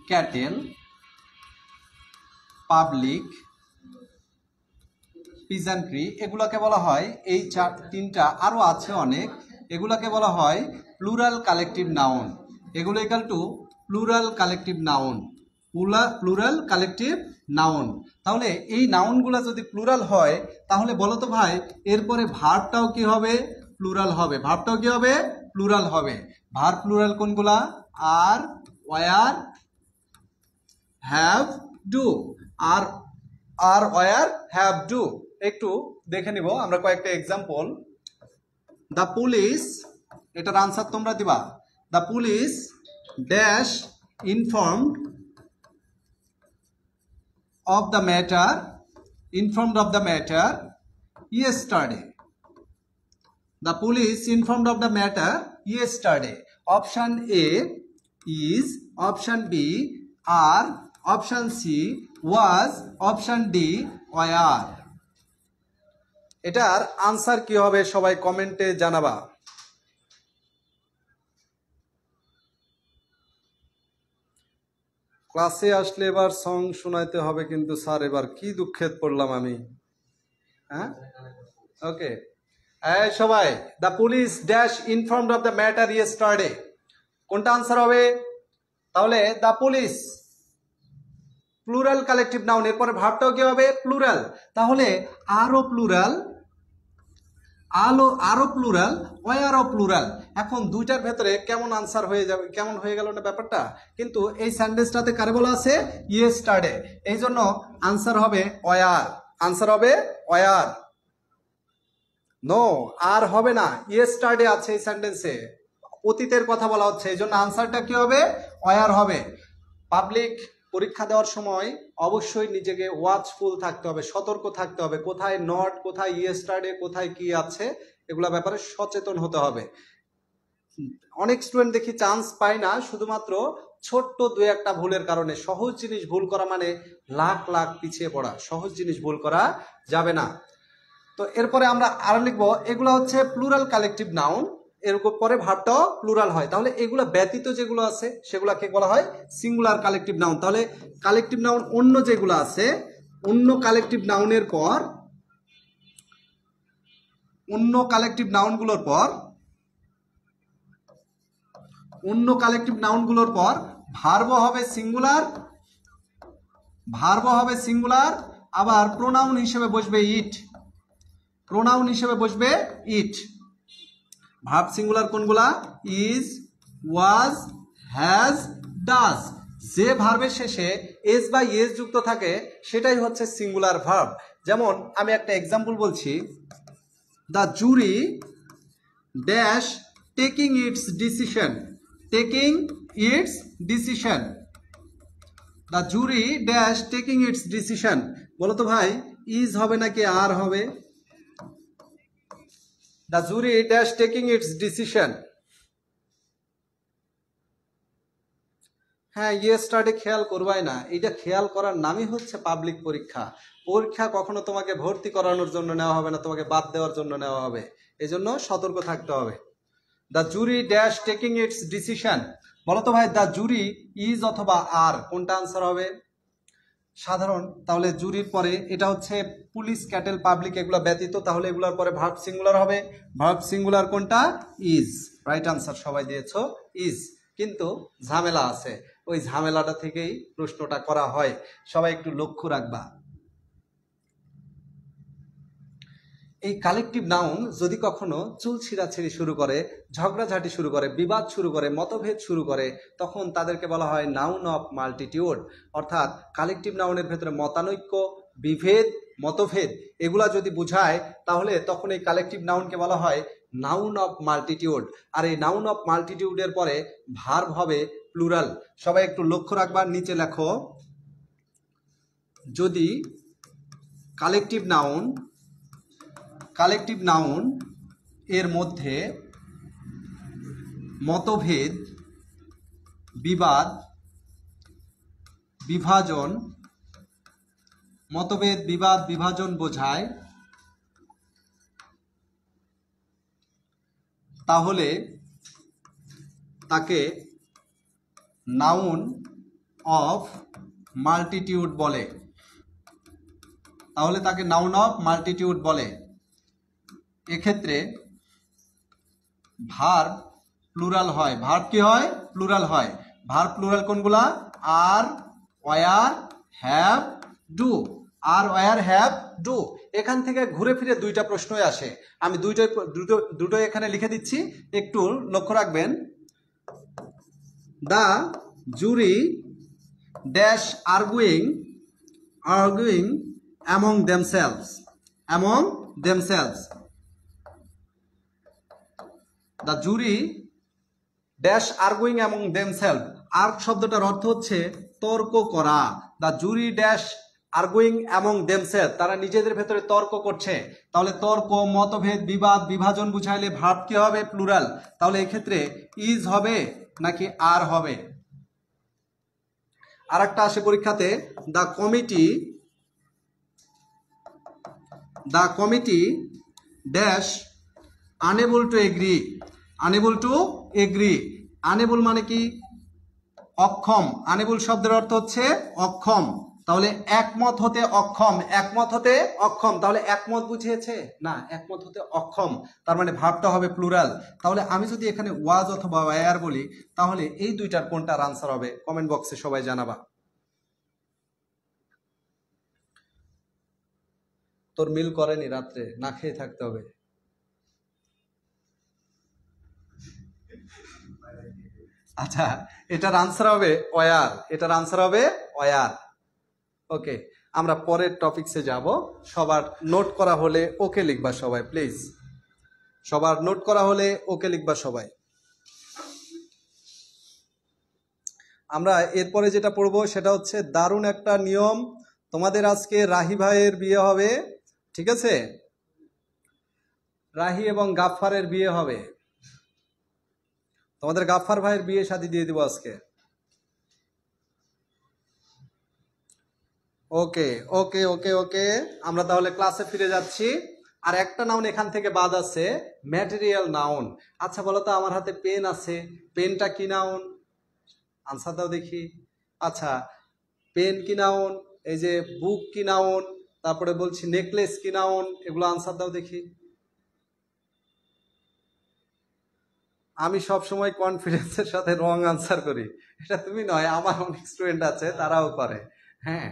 ক্যাটেল, পাবলিক, পিজেন্ট্রি, এগুলোকে বলা হয়, এই তিনটা আরো আছে অনেক, এগুলোকে বলা হয় প্লুরাল কালেকটিভ নাউন। এগুলো equal to plural collective noun, plural collective noun. তাহলে এই নাউনগুলো যদি প্লুরাল হয়, তাহলে বলো তো ভাই, এরপরে ভার্বটাও কি হবে? প্লুরাল হবে। ভার্বটাও কি হবে? প্লুরাল হবে। ভার্ব প্লুরাল কোনগুলা? Are, were, have, do. Are were, have, do. একটু দেখে নিব আমরা কয়েকটা এক্সাম্পল। দ্য পুলিশ, এটার আনসার তোমরা দিবা। The police dash informed of the matter, informed of the matter yesterday. The police informed of the matter yesterday. Option A is, option B are, option C was, option D were. এটার আনসার কি হবে সবাই কমেন্টে জানাবা। ক্লাসে আসলে এবার সং শোনাইতে হবে কিন্তু স্যার, এবার কি দুঃখে পড়লাম আমি। হ্যাঁ, ওকে। সবাই, the police dash informed of the matter yesterday, কোনটা আনসার হবে? তাহলে the police plural collective noun, এরপরে ভার্বটাও কি হবে? প্লুরাল। তাহলে আরও প্লুরাল, আরো প্লুরাল, ওয়ারও প্লুরাল। এখন দুইটার ভেতরে কেমন আনসার হয়ে যাবে, কেমন হয়ে গেল না ব্যাপারটা? কিন্তু এই সেন্টেন্সটাতে কারে বলা আছে? ইয়েস্টারডে, এই জন্য আনসার হবে ওয়ার। আনসার হবে ওয়ার। নো, আর হবে না, ইয়েস্টারডে আছে এই সেন্টেন্সে, অতীতের কথা বলা হচ্ছে, এই জন্য আনসারটা কি হবে? ওয়ার হবে। পাবলিক পরীক্ষা দেওয়ার সময় অবশ্যই নিজেকে ওয়াচফুল থাকতে হবে, সতর্ক থাকতে হবে, কোথায় নট, কোথায় ইয়েস্টারডে, কোথায় কি আছে, এগুলা ব্যাপারে সচেতন হতে হবে। অনেক স্টুডেন্ট দেখি চান্স পায় না শুধুমাত্র ছোট্ট দু একটা ভুলের কারণে। সহজ জিনিস ভুল করা মানে লাখ লাখ পিছিয়ে পড়া, সহজ জিনিস ভুল করা যাবে না। তো এরপরে আমরা আরো লিখবো, এগুলো হচ্ছে প্লুরাল কালেকটিভ নাউন, এর পরে ভার্বটাও প্লুরাল হয়। তাহলে এগুলো ব্যতীত যেগুলো আছে সেগুলোকে বলা হয় সিঙ্গুলার কালেকটিভ নাউন। তাহলে কালেকটিভ নাউন অন্য যেগুলো আছে, অন্য কালেকটিভ নাউনের পর, অন্য কালেকটিভ নাউনগুলোর পর, অন্য কালেকটিভ নাউনগুলোর পর ভার্বও হবে সিঙ্গুলার, ভার্বও হবে সিঙ্গুলার, আবার প্রোনাউন হিসেবে বসবে ইট, প্রোনাউন হিসেবে বসবে ইট। ভার্ব সিঙ্গুলার কোনগুলা? Is, was, has, does. যে ভার্বের শেষে এস বা ইয়েস যুক্ত থাকে সেটাই হচ্ছে সিঙ্গুলার ভার্ব। যেমন আমি একটা এক্সাম্পল বলছি, the jury dash taking it's decision, taking it's decision. The jury dash taking it's decision. বলো তো ভাই, ইজ হবে নাকি আর হবে? The jury dash taking its decision. হ্যাঁ, ইয়েস্টারডে খেয়াল করবাই না, এটা খেয়াল করার নামই হচ্ছে পাবলিক পরীক্ষা। পরীক্ষা কখনো তোমাকে ভর্তি করানোর জন্য নেওয়া হবে না, তোমাকে বাদ দেওয়ার জন্য নেওয়া হবে, এই জন্য সতর্ক থাকতে হবে। The jury dash taking it's decision. বলো তো ভাই, দ্য জুরি ইজ অথবা আর, কোনটা আনসার হবে? সাধারণ, তাহলে জুরির পরে এটা হচ্ছে পুলিশ, ক্যাটেল, পাবলিক, এগুলো ব্যতীত, তাহলে এগুলোর পরে ভার্ব সিঙ্গুলার হবে। ভার্ব সিঙ্গুলার কোনটা? ইজ। রাইট আনসার সবাই দিয়েছো ইজ। কিন্তু ঝামেলা আছে, ওই ঝামেলাটা থেকেই প্রশ্নটা করা হয়, সবাই একটু লক্ষ্য রাখবা। এই কালেকটিভ নাউন যদি কখনো চুল ছিঁড়াছিঁড়ি শুরু করে, ঝগড়াঝাটি শুরু করে, বিবাদ শুরু করে, মতভেদ শুরু করে, তখন তাদেরকে বলা হয় নাউন অফ মাল্টিটিউড। অর্থাৎ কালেকটিভ নাউনের ভেতরে মতানৈক্য, বিভেদ, মতভেদ এগুলা যদি বোঝায়, তাহলে তখন এই কালেকটিভ নাউনকে বলা হয় নাউন অফ মাল্টিটিউড। আর এই নাউন অফ মাল্টিটিউডের পরে ভার্ব হবে প্লুরাল। সবাই একটু লক্ষ্য রাখবা, নিচে লেখো, যদি কালেকটিভ নাউন এর মধ্যে মতভেদ, বিবাদ, বিভাজন, মতভেদ, বিবাদ, বিভাজন বোঝায়, তাহলে তাকে নাউন অফ মাল্টিটিউড বলে, তাহলে তাকে নাউন অফ মাল্টিটিউড বলে। এক্ষেত্রে ভার্ব প্লুরাল হয়। ভার্ব কি হয়? প্লুরাল হয়। ভার্ব প্লুরাল কোনগুলা? Are, were, have, do. Are, were, have, do. এখান থেকে ঘুরে ফিরে দুইটা প্রশ্নই আসে, আমি দুটোই এখানে লিখে দিচ্ছি, একটু লক্ষ্য রাখবেন। The jury dash arguing among themselves, the jury dash arguing among themself. Argue শব্দটার অর্থ হচ্ছে তর্ক করা। The jury dash arguing among themself, তারা নিজেদের ভেতরে তর্ক করছে। তাহলে তর্ক, মতভেদ, বিবাদ, বিভাজন বুঝাইলে ভার্ব কি হবে? প্লুরাল। তাহলে এক্ষেত্রে ইজ হবে নাকি আর হবে? আর একটা আসে পরীক্ষাতে, the committee dash unable to agri. Unable to agri, unable মানে কি? অক্ষম। আনএবল শব্দের অর্থ হচ্ছে অক্ষম। তাহলে একমত হতে অক্ষম, একমত হতে অক্ষম। তাহলে একমত বুঝিয়েছে না, একমত হতে অক্ষম, তার মানে ভাবটা হবে প্লুরাল। তাহলে আমি যদি এখানে ওয়াজ অথবা ওয়ার বলি, তাহলে এই দুইটার কোনটার আনসার হবে? কমেন্ট বক্সে সবাই জানাবা। তোর মিল করেনি, রাত্রে না খেয়ে থাকতে হবে। আচ্ছা, এটার আনসার হবে ওয়ার, এটার আনসার হবে ওয়ার। ওকে, আমরা পরের টপিকসে যাব। সবার নোট করা হলে ওকে লিখবা সবাই, প্লিজ। সবার নোট করা হলে ওকে লিখবা সবাই। আমরা এরপরে যেটা পড়বো সেটা হচ্ছে দারুণ একটা নিয়ম। তোমাদের আজকে রাহি ভাইয়ের বিয়ে হবে, ঠিক আছে? রাহি এবং গাফফারের বিয়ে হবে। তোমাদের গাফফার ভাইয়ের বিয়ে শাদী দিয়ে দিব আজকে। ওকে ওকে ওকে ওকে, আমরা তাহলে ক্লাসে ফিরে যাচ্ছি। আর একটা নাউন এখান থেকে বাদ আছে, ম্যাটেরিয়াল নাউন। আচ্ছা বলো তো, আমার হাতে পেন আছে, পেনটা কি নাউন? আনসার দাও দেখি। আচ্ছা, পেন কি নাউন? এই যে বুক কি নাউন? তারপরে বলছি নেকলেস কি নাউন? এগুলো আনসার দাও দেখি। আমি সব সময় কনফিডেন্সের সাথে রং আনসার করি, এটা তুমি নয়, আমার অনেক স্টুডেন্ট আছে তারাও করে। হ্যাঁ,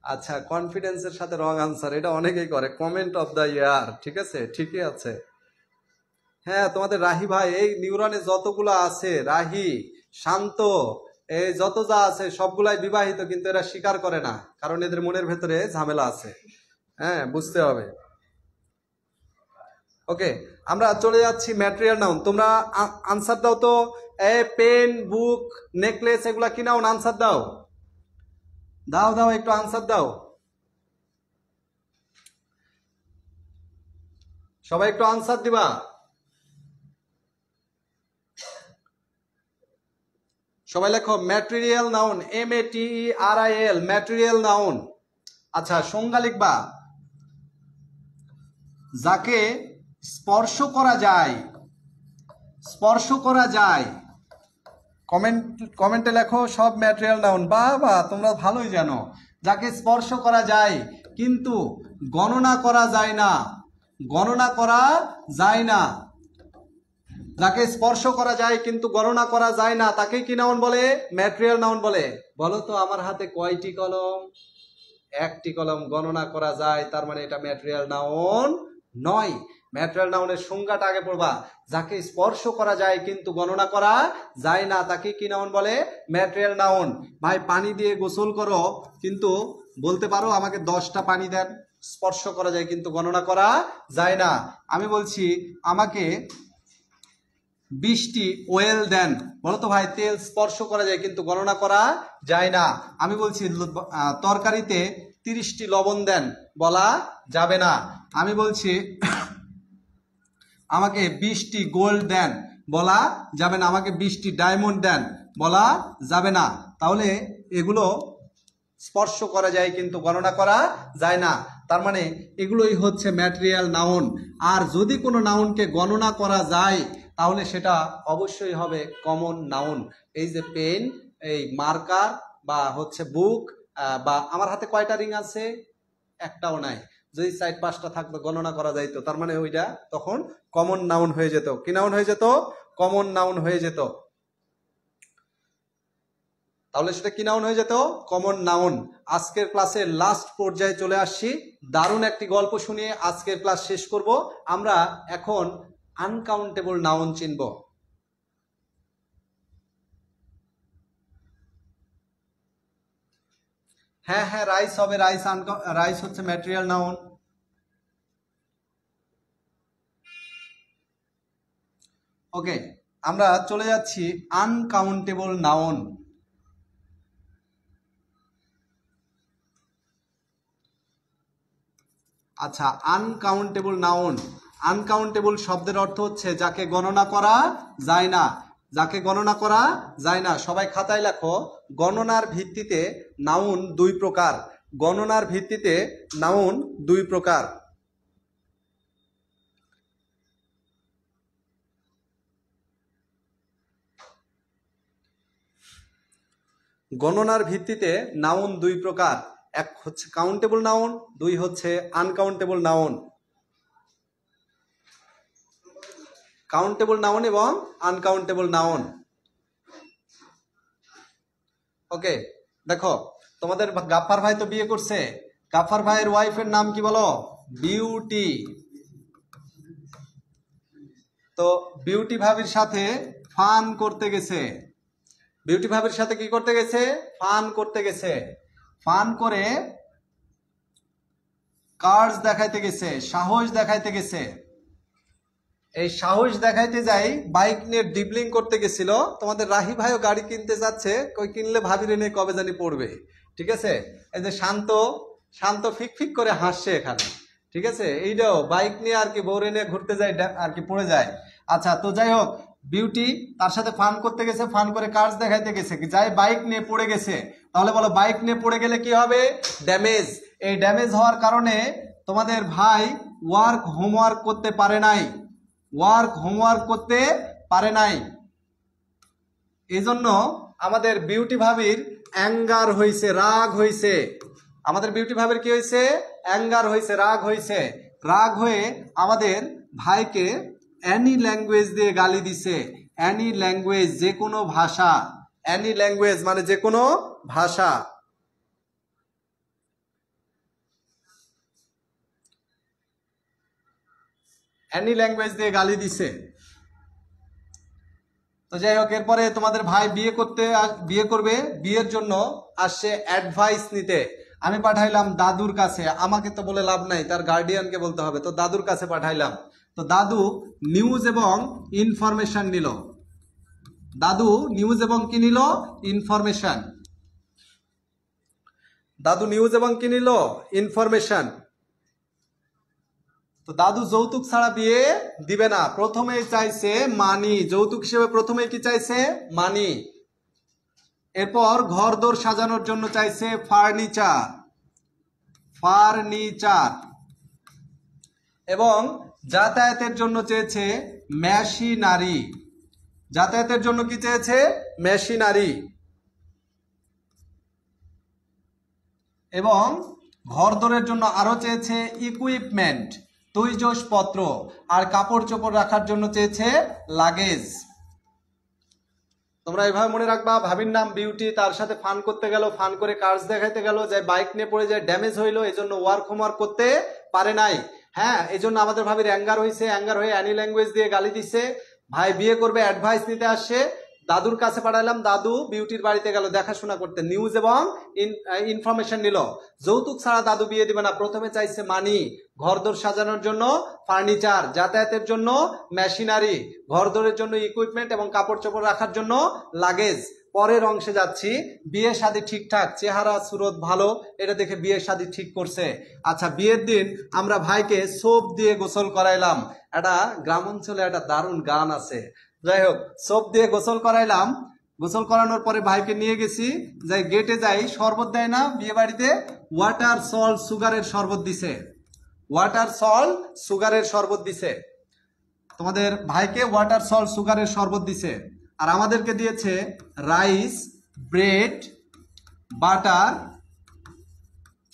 আচ্ছা, কনফিডেন্সের সাথে রং আনসার এটা অনেকেই করে। কমেন্ট অফ দ্য ইয়ার, ঠিক আছে, ঠিকই আছে। হ্যাঁ, তোমাদের রাহি ভাই, এই নিউরনে যতগুলো আছে, রাহি, শান্ত, এই যত যা আছে সবগুলাই বিবাহিত, কিন্তু এরা স্বীকার করে না, কারণ এদের মনের ভেতরে ঝামেলা আছে। হ্যাঁ, বুঝতে হবে। ওকে, আমরা চলে যাচ্ছি ম্যাটেরিয়াল নাউন। তোমরা আনসার দাও তো। পেন, বুক, নেকলেস এগুলা কি নাউন? আনসার দাও, দাও দাও, একটু আনসার দাও সবাই, একটু আনসার দিবা। সবাই লেখো material noun, MATERIAL, material noun. আচ্ছা, সংজ্ঞা লিখবা, যাকে স্পর্শ করা যায়, স্পর্শ করা যায়। কমেন্টে লেখো সব ম্যাটেরিয়াল নাউন। বাহ, তোমরা ভালোই জানো। যাকে স্পর্শ করা যায় কিন্তু গণনা করা যায় না, গণনা করা যায় না। যাকে স্পর্শ করা যায় কিন্তু গণনা করা যায় না, তাকে কি নাউন বলে? ম্যাটেরিয়াল নাউন বলে। বলো তো, আমার হাতে কয়টি কলম? একটি কলম। গণনা করা যায়, তার মানে এটা ম্যাটেরিয়াল নাউন নয়। ম্যাটেরিয়াল নাউনের সংজ্ঞাটা আগে পড়বা। যাকে স্পর্শ করা যায় কিন্তু গণনা করা যায় না, তাকে কি নাউন বলে? Material noun. ভাই, পানি দিয়ে গোসল করো, কিন্তু বলতে পারো আমাকে 10টা পানি দেন। স্পর্শ করা যায় কিন্তু গণনা করা যায় না। আমি বলছি আমাকে 20টি ওয়েল দেন। বলো তো ভাই, তেল স্পর্শ করা যায় কিন্তু গণনা করা যায় না। আমি বলছি তরকারিতে 30টি লবণ দেন, বলা যাবে না। আমি বলছি আমাকে 20টি গোল্ড দেন, বলা যাবে না। আমাকে 20টি ডায়মন্ড দেন, বলা যাবে না। তাহলে এগুলো স্পর্শ করা যায় কিন্তু গণনা করা যায় না, তার মানে এগুলোই হচ্ছে ম্যাটেরিয়াল নাউন। আর যদি কোনো নাউনকে গণনা করা যায় তাহলে সেটা অবশ্যই হবে কমন নাউন। এই যে পেন, এই মার্কার, বা হচ্ছে বুক, বা আমার হাতে কয়টা রিং আছে? একটাও নাই। যদি 4-5টা থাকতো, গণনা করা যাইতো, তার মানে ওইটা তখন কমন নাউন হয়ে যেত। কি নাউন হয়ে যেত? কমন নাউন হয়ে যেত। তাহলে সেটা কি নাউন হয়ে যেত? Common noun. আজকের ক্লাসের লাস্ট পর্যায়ে চলে আসছি। দারুণ একটি গল্প শুনিয়ে আজকের ক্লাস শেষ করব। আমরা এখন আনকাউন্টেবল নাউন চিনব। হ্যাঁ হ্যাঁ, রাইস হবে। রাইস হচ্ছে ম্যাটেরিয়াল নাউন। ওকে, আমরা চলে যাচ্ছি আনকাউন্টেবল নাউন। আচ্ছা, আনকাউন্টেবল নাউন, আনকাউন্টেবল শব্দের অর্থ হচ্ছে যাকে গণনা করা যায় না, যাকে গণনা করা যায় না। সবাই খাতায় লেখো, গণনার ভিত্তিতে নাউন দুই প্রকার, গণনার ভিত্তিতে নাউন দুই প্রকার। গণনার ভিত্তিতে নাউন দুই প্রকার, এক হচ্ছে কাউন্টেবল নাউন, দুই হচ্ছে আনকাউন্টেবল নাউন। কাউন্টেবল নাউন এবং আনকাউন্টেবল নাউন। ওকে, দেখো তোমাদের গাফফার ভাই তো বিয়ে করছে, গাফফার ভাইয়ের ওয়াইফের নাম কি বলো? বিউটি। তো বিউটি ভাবির সাথে ফান করতে গেছে, বিউটি ভাবির সাথে কি করতে গেছে? ফান করতে গেছে। ফান করে কার্স দেখাইতে গেছে, সাহস দেখাইতে গেছে। এই সাহস দেখাইতে যাই বাইক নিয়ে ডিবলিং করতে গেছিল। তোমাদের রাহি ভাইও গাড়ি কিনতে যাচ্ছে, কই কিনলে ভাবির এনে কবে জানি পড়বে। ঠিক আছে, এই যে শান্ত, শান্ত ফিক ফিক করে হাসছে এখানে। ঠিক আছে, এইটাও বাইক নিয়ে আর কি বউরে নিয়ে ঘুরতে যায় আর কি পড়ে যায়। আচ্ছা, তো যাই হোক, বিউটি তার সাথে ফান করতে গেছে, ফান করে কার্স দেখাইতে গেছে, যাই বাইক নিয়ে পড়ে গেছে। তাহলে বলো বাইক নিয়ে পড়ে গেলে কি হবে? ড্যামেজ। এই ড্যামেজ হওয়ার কারণে তোমাদের ভাই হোমওয়ার্ক করতে পারে নাই, হোমওয়ার্ক করতে পারে নাই। এই জন্য আমাদের বিউটি ভাবির অ্যাঙ্গার হয়েছে, রাগ হয়েছে। আমাদের বিউটি ভাবির কি হয়েছে? অ্যাঙ্গার হয়েছে, রাগ হয়েছে। রাগ হয়ে আমাদের ভাইকে অ্যানি ল্যাঙ্গুয়েজ দিয়ে গালি দিছে। অ্যানি ল্যাঙ্গুয়েজ, যে কোনো ভাষা। অ্যানি ল্যাঙ্গুয়েজ মানে যে কোনো ভাষা। অ্যানি ল্যাঙ্গুয়েজ দিয়ে গালি দিছে। তো যাই হোক, এরপরে তোমাদের ভাই বিয়ে করবে, বিয়ের জন্য আসছে অ্যাডভাইস নিতে। আমি পাঠাইলাম দাদুর কাছে, আমাকে তো বলে লাভ নাই, তার গার্ডিয়ানকে বলতে হবে, তো দাদুর কাছে পাঠাইলাম। তো দাদু নিউজ এবং ইনফরমেশন নিল। দাদু নিউজ এবং কি নিল? ইনফরমেশন। দাদু নিউজ এবং কি নিল? ইনফরমেশন। তো দাদু যৌতুক ছাড়া বিয়ে দিবে না, প্রথমেই চাইছে মানি। যৌতুক হিসেবে প্রথমেই কি চাইছে? মানি। এরপর ঘরদোর সাজানোর জন্য চাইছে ফার্নিচার, ফার্নিচার। এবং যাতায়াতের জন্য চেয়েছে মেশিনারি। যাতায়াতের জন্য কি চেয়েছে? মেশিনারি। এবং ঘরদোরের জন্য আরো চেয়েছে ইকুইপমেন্ট, তৈজসপত্র। আর কাপড় চোপড় রাখার জন্য চেয়েছে লাগেজ। তোমরা এভাবে মনে রাখবা, ভাবির নাম বিউটি, তার সাথে ফান করতে গেল, ফান করে কার্স দেখাইতে গেল, যে বাইক নিয়ে পড়ে যায়, ড্যামেজ হইলো, এই জন্য হোমওয়ার্ক করতে পারে নাই। হ্যাঁ, এই জন্য আমাদের ভাবির অ্যাঙ্গার হয়েছে, অ্যাঙ্গার হয়ে অ্যানি ল্যাঙ্গুয়েজ দিয়ে গালি দিছে। ভাই বিয়ে করবে, অ্যাডভাইস নিতে আসছে, দাদুর কাছে পাঠালাম, দাদু বিউটির বাড়িতে গেল দেখাশোনা করতে, নিউজ এবং ইনফরমেশন নিল। যৌতুক ছাড়া দাদু বিয়ে দিবে না, প্রথমে চাইছে মানি, ঘরদোর সাজানোর জন্য ফার্নিচার, যাতায়াতের জন্য মেশিনারি, ঘরদোরের জন্য ইকুইপমেন্ট এবং কাপড় চোপড় রাখার জন্য লাগেজ। পরের অংশে যাচ্ছি, বিয়ে শাদী ঠিকঠাক, চেহারা সুরত ভালো, এটা দেখে বিয়ে শাদী ঠিক করছে। আচ্ছা, বিয়ের দিন আমরা ভাইকে সোপ দিয়ে গোসল করাইলাম। একটা গ্রাম অঞ্চলে একটা দারুণ গান আছে, যাই হোক, সোপ দিয়ে গোসল করাইলাম। গোসল করানোর পরে ভাইকে নিয়ে গেছি, যাই গেটে যাই, শরবত দেয় না বিয়ে বাড়িতে, ওয়াটার সল্ট সুগারের শরবত দিছে, ওয়াটার সল্ট সুগারের শরবত দিছে। তোমাদের ভাইকে ওয়াটার সল্ট সুগারের শরবত দিছে। আর আমাদেরকে দিয়েছে রাইস, ব্রেড, বাটার,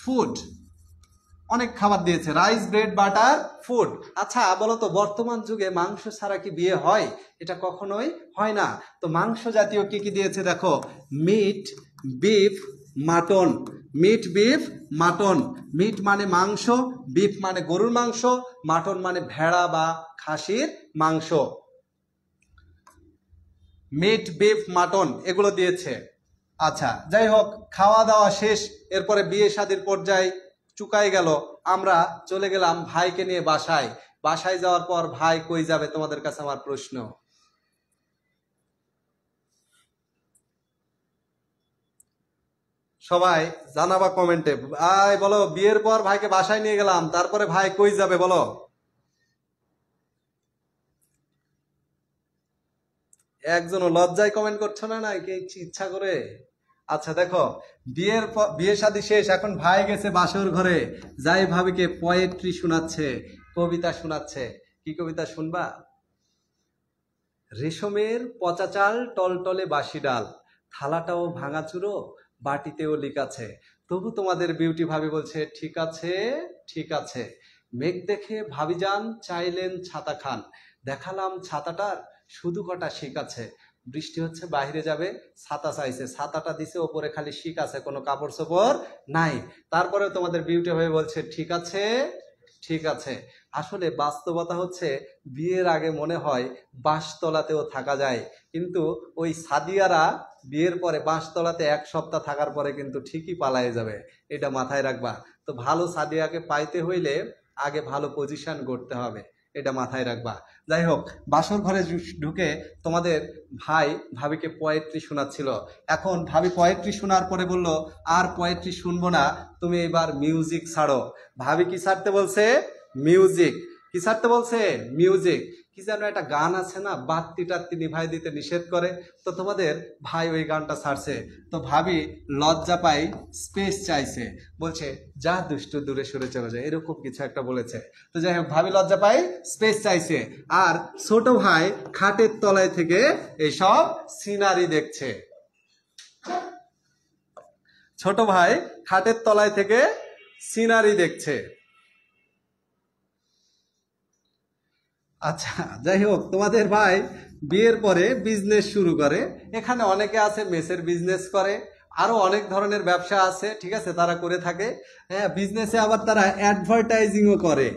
ফুড। অনেক খাবার দিয়েছে, রাইস, ব্রেড, বাটার, ফুড। আচ্ছা বলো তো, বর্তমান যুগে মাংস ছাড়া কি বিয়ে হয়? এটা কখনোই হয় না। তো মাংস জাতীয় কি কি দিয়েছে দেখো, meat, beef, mutton. Meat, beef, mutton. Meat মানে মাংস, বিফ মানে গরুর মাংস, মাটন মানে ভেড়া বা খাসির মাংস। মিট, বিফ, মাটন এগুলো দিয়েছে। আচ্ছা, যাই হোক, খাওয়া দাওয়া শেষ, এরপরে বিয়ে শাদীর পর্যায়ে চুকাই গেল। আমরা চলে গেলাম ভাইকে নিয়ে বাসায়। বাসায় যাওয়ার পর ভাই কই যাবে? তোমাদের কাছে আমার প্রশ্ন, সবাই জানাবা কমেন্টে। আয় বলো, বিয়ের পর ভাইকে বাসায় নিয়ে গেলাম, তারপরে ভাই কই যাবে বলো। একজনও লজ্জায় কমেন্ট করছো না, না কি ইচ্ছা করে? আচ্ছা দেখো, বিয়ে শাদী শেষ, এখন ভাই গেছে বাসর ঘরে, যাই ভাবিকে পোয়েট্রি শোনাচ্ছে, কবিতা শোনাচ্ছে। কি কবিতা শুনবা? রেশমের পচা চাল, টলটলে বাসি ডাল, থালাটাও ভাঙাচুরো, বাটিতেও লিক আছে, তবু তোমাদের বিউটি ভাবি বলছে ঠিক আছে, ঠিক আছে। মেঘ দেখে ভাবিজান চাইলেন ছাতা খান, দেখালাম ছাতাটার শুধু কটা শিক আছে। বৃষ্টি হচ্ছে বাইরে যাবে, ছাতা চাইছে, ছাতাটা দিছে, ওপরে খালি শিক আছে, কোনো কাপড় চোপড় নাই। তারপরে তোমাদের বিউটি ভাবি বলছে ঠিক আছে, ঠিক আছে। আসলে বাস্তবতা হচ্ছে, বিয়ের আগে মনে হয় বাঁশতলাতেও থাকা যায়, কিন্তু ওই সাদিয়ারা বিয়ের পরে বাঁশতলাতে 1 সপ্তাহ থাকার পরে কিন্তু ঠিকই পালায়ে যাবে, এটা মাথায় রাখবা। তো ভালো সাদিয়াকে পাইতে হইলে আগে ভালো পজিশন করতে হবে, এটা মাথায় রাখবা। যাই হোক, বাসর ঘরে ঢুকে তোমাদের ভাই ভাবিকে পোয়েট্রি শোনাচ্ছিল। এখন ভাবি পোয়েট্রি শোনার পরে বলল আর পোয়েট্রি শুনবো না, তুমি এবার মিউজিক ছাড়ো। ভাবি কি ছাড়তে বলছে? মিউজিক। কি ছাড়তে বলছে? মিউজিক। কি যেন একটা গান আছে না, বাত্তি টাত্তি নিভাই দিতে নিষেধ করে, তো তোমাদের ভাই ওই গানটা ছাড়ছে। তো ভাবি লজ্জা পাই, স্পেস চাইছে, বলছে যা দুষ্টু দূরে সরে চলে যায়, এরকম কিছু একটা বলেছে। তো যাই হোক, ভাবি লজ্জা পাই, স্পেস চাইছে, আর ছোট ভাই খাটের তলায় থেকে এইসব সিনারি দেখছে। ছোট ভাই খাটের তলায় থেকে সিনারি দেখছে। আচ্ছা যাই হোক, তোমাদের ভাই বিয়ের পরে বিজনেস শুরু করে। এখানে অনেকে আছে মেসের বিজনেস করে, আরো অনেক ধরনের ব্যবসা আছে, ঠিক আছে, তারা করে থাকে। হ্যাঁ, বিজনেসে আবার তারা অ্যাডভার্টাইজিংও করে।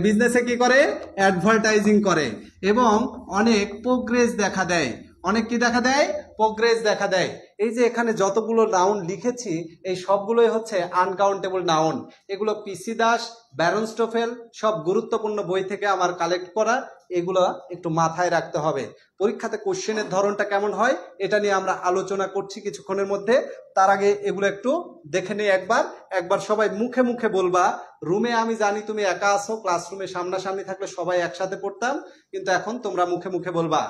বিজনেসে কি করে? অ্যাডভার্টাইজিং করে, এবং অনেক প্রোগ্রেস দেখা দেয়। অনেক কি দেখা দেয়? প্রোগ্রেস দেখা দেয়। এই যে এখানে যতগুলো নাউন লিখেছি, এই সবগুলোই হচ্ছে আনকাউন্টেবল নাউন। এগুলো পিসি দাস, ব্যারন স্টোফেল সব গুরুত্বপূর্ণ বই থেকে আমার কালেক্ট করা, এগুলো একটু মাথায় রাখতে হবে। পরীক্ষাতে কোশ্চেনের ধরনটা কেমন হয় এটা নিয়ে আমরা আলোচনা করছি কিছুক্ষণের মধ্যে। তার আগে এগুলো একটু দেখে নিই একবার। একবার সবাই মুখে মুখে বলবা। রুমে আমি জানি তুমি একা আছো, ক্লাসরুমে সামনাসামনি থাকলে সবাই একসাথে পড়তাম, কিন্তু এখন তোমরা মুখে মুখে বলবা।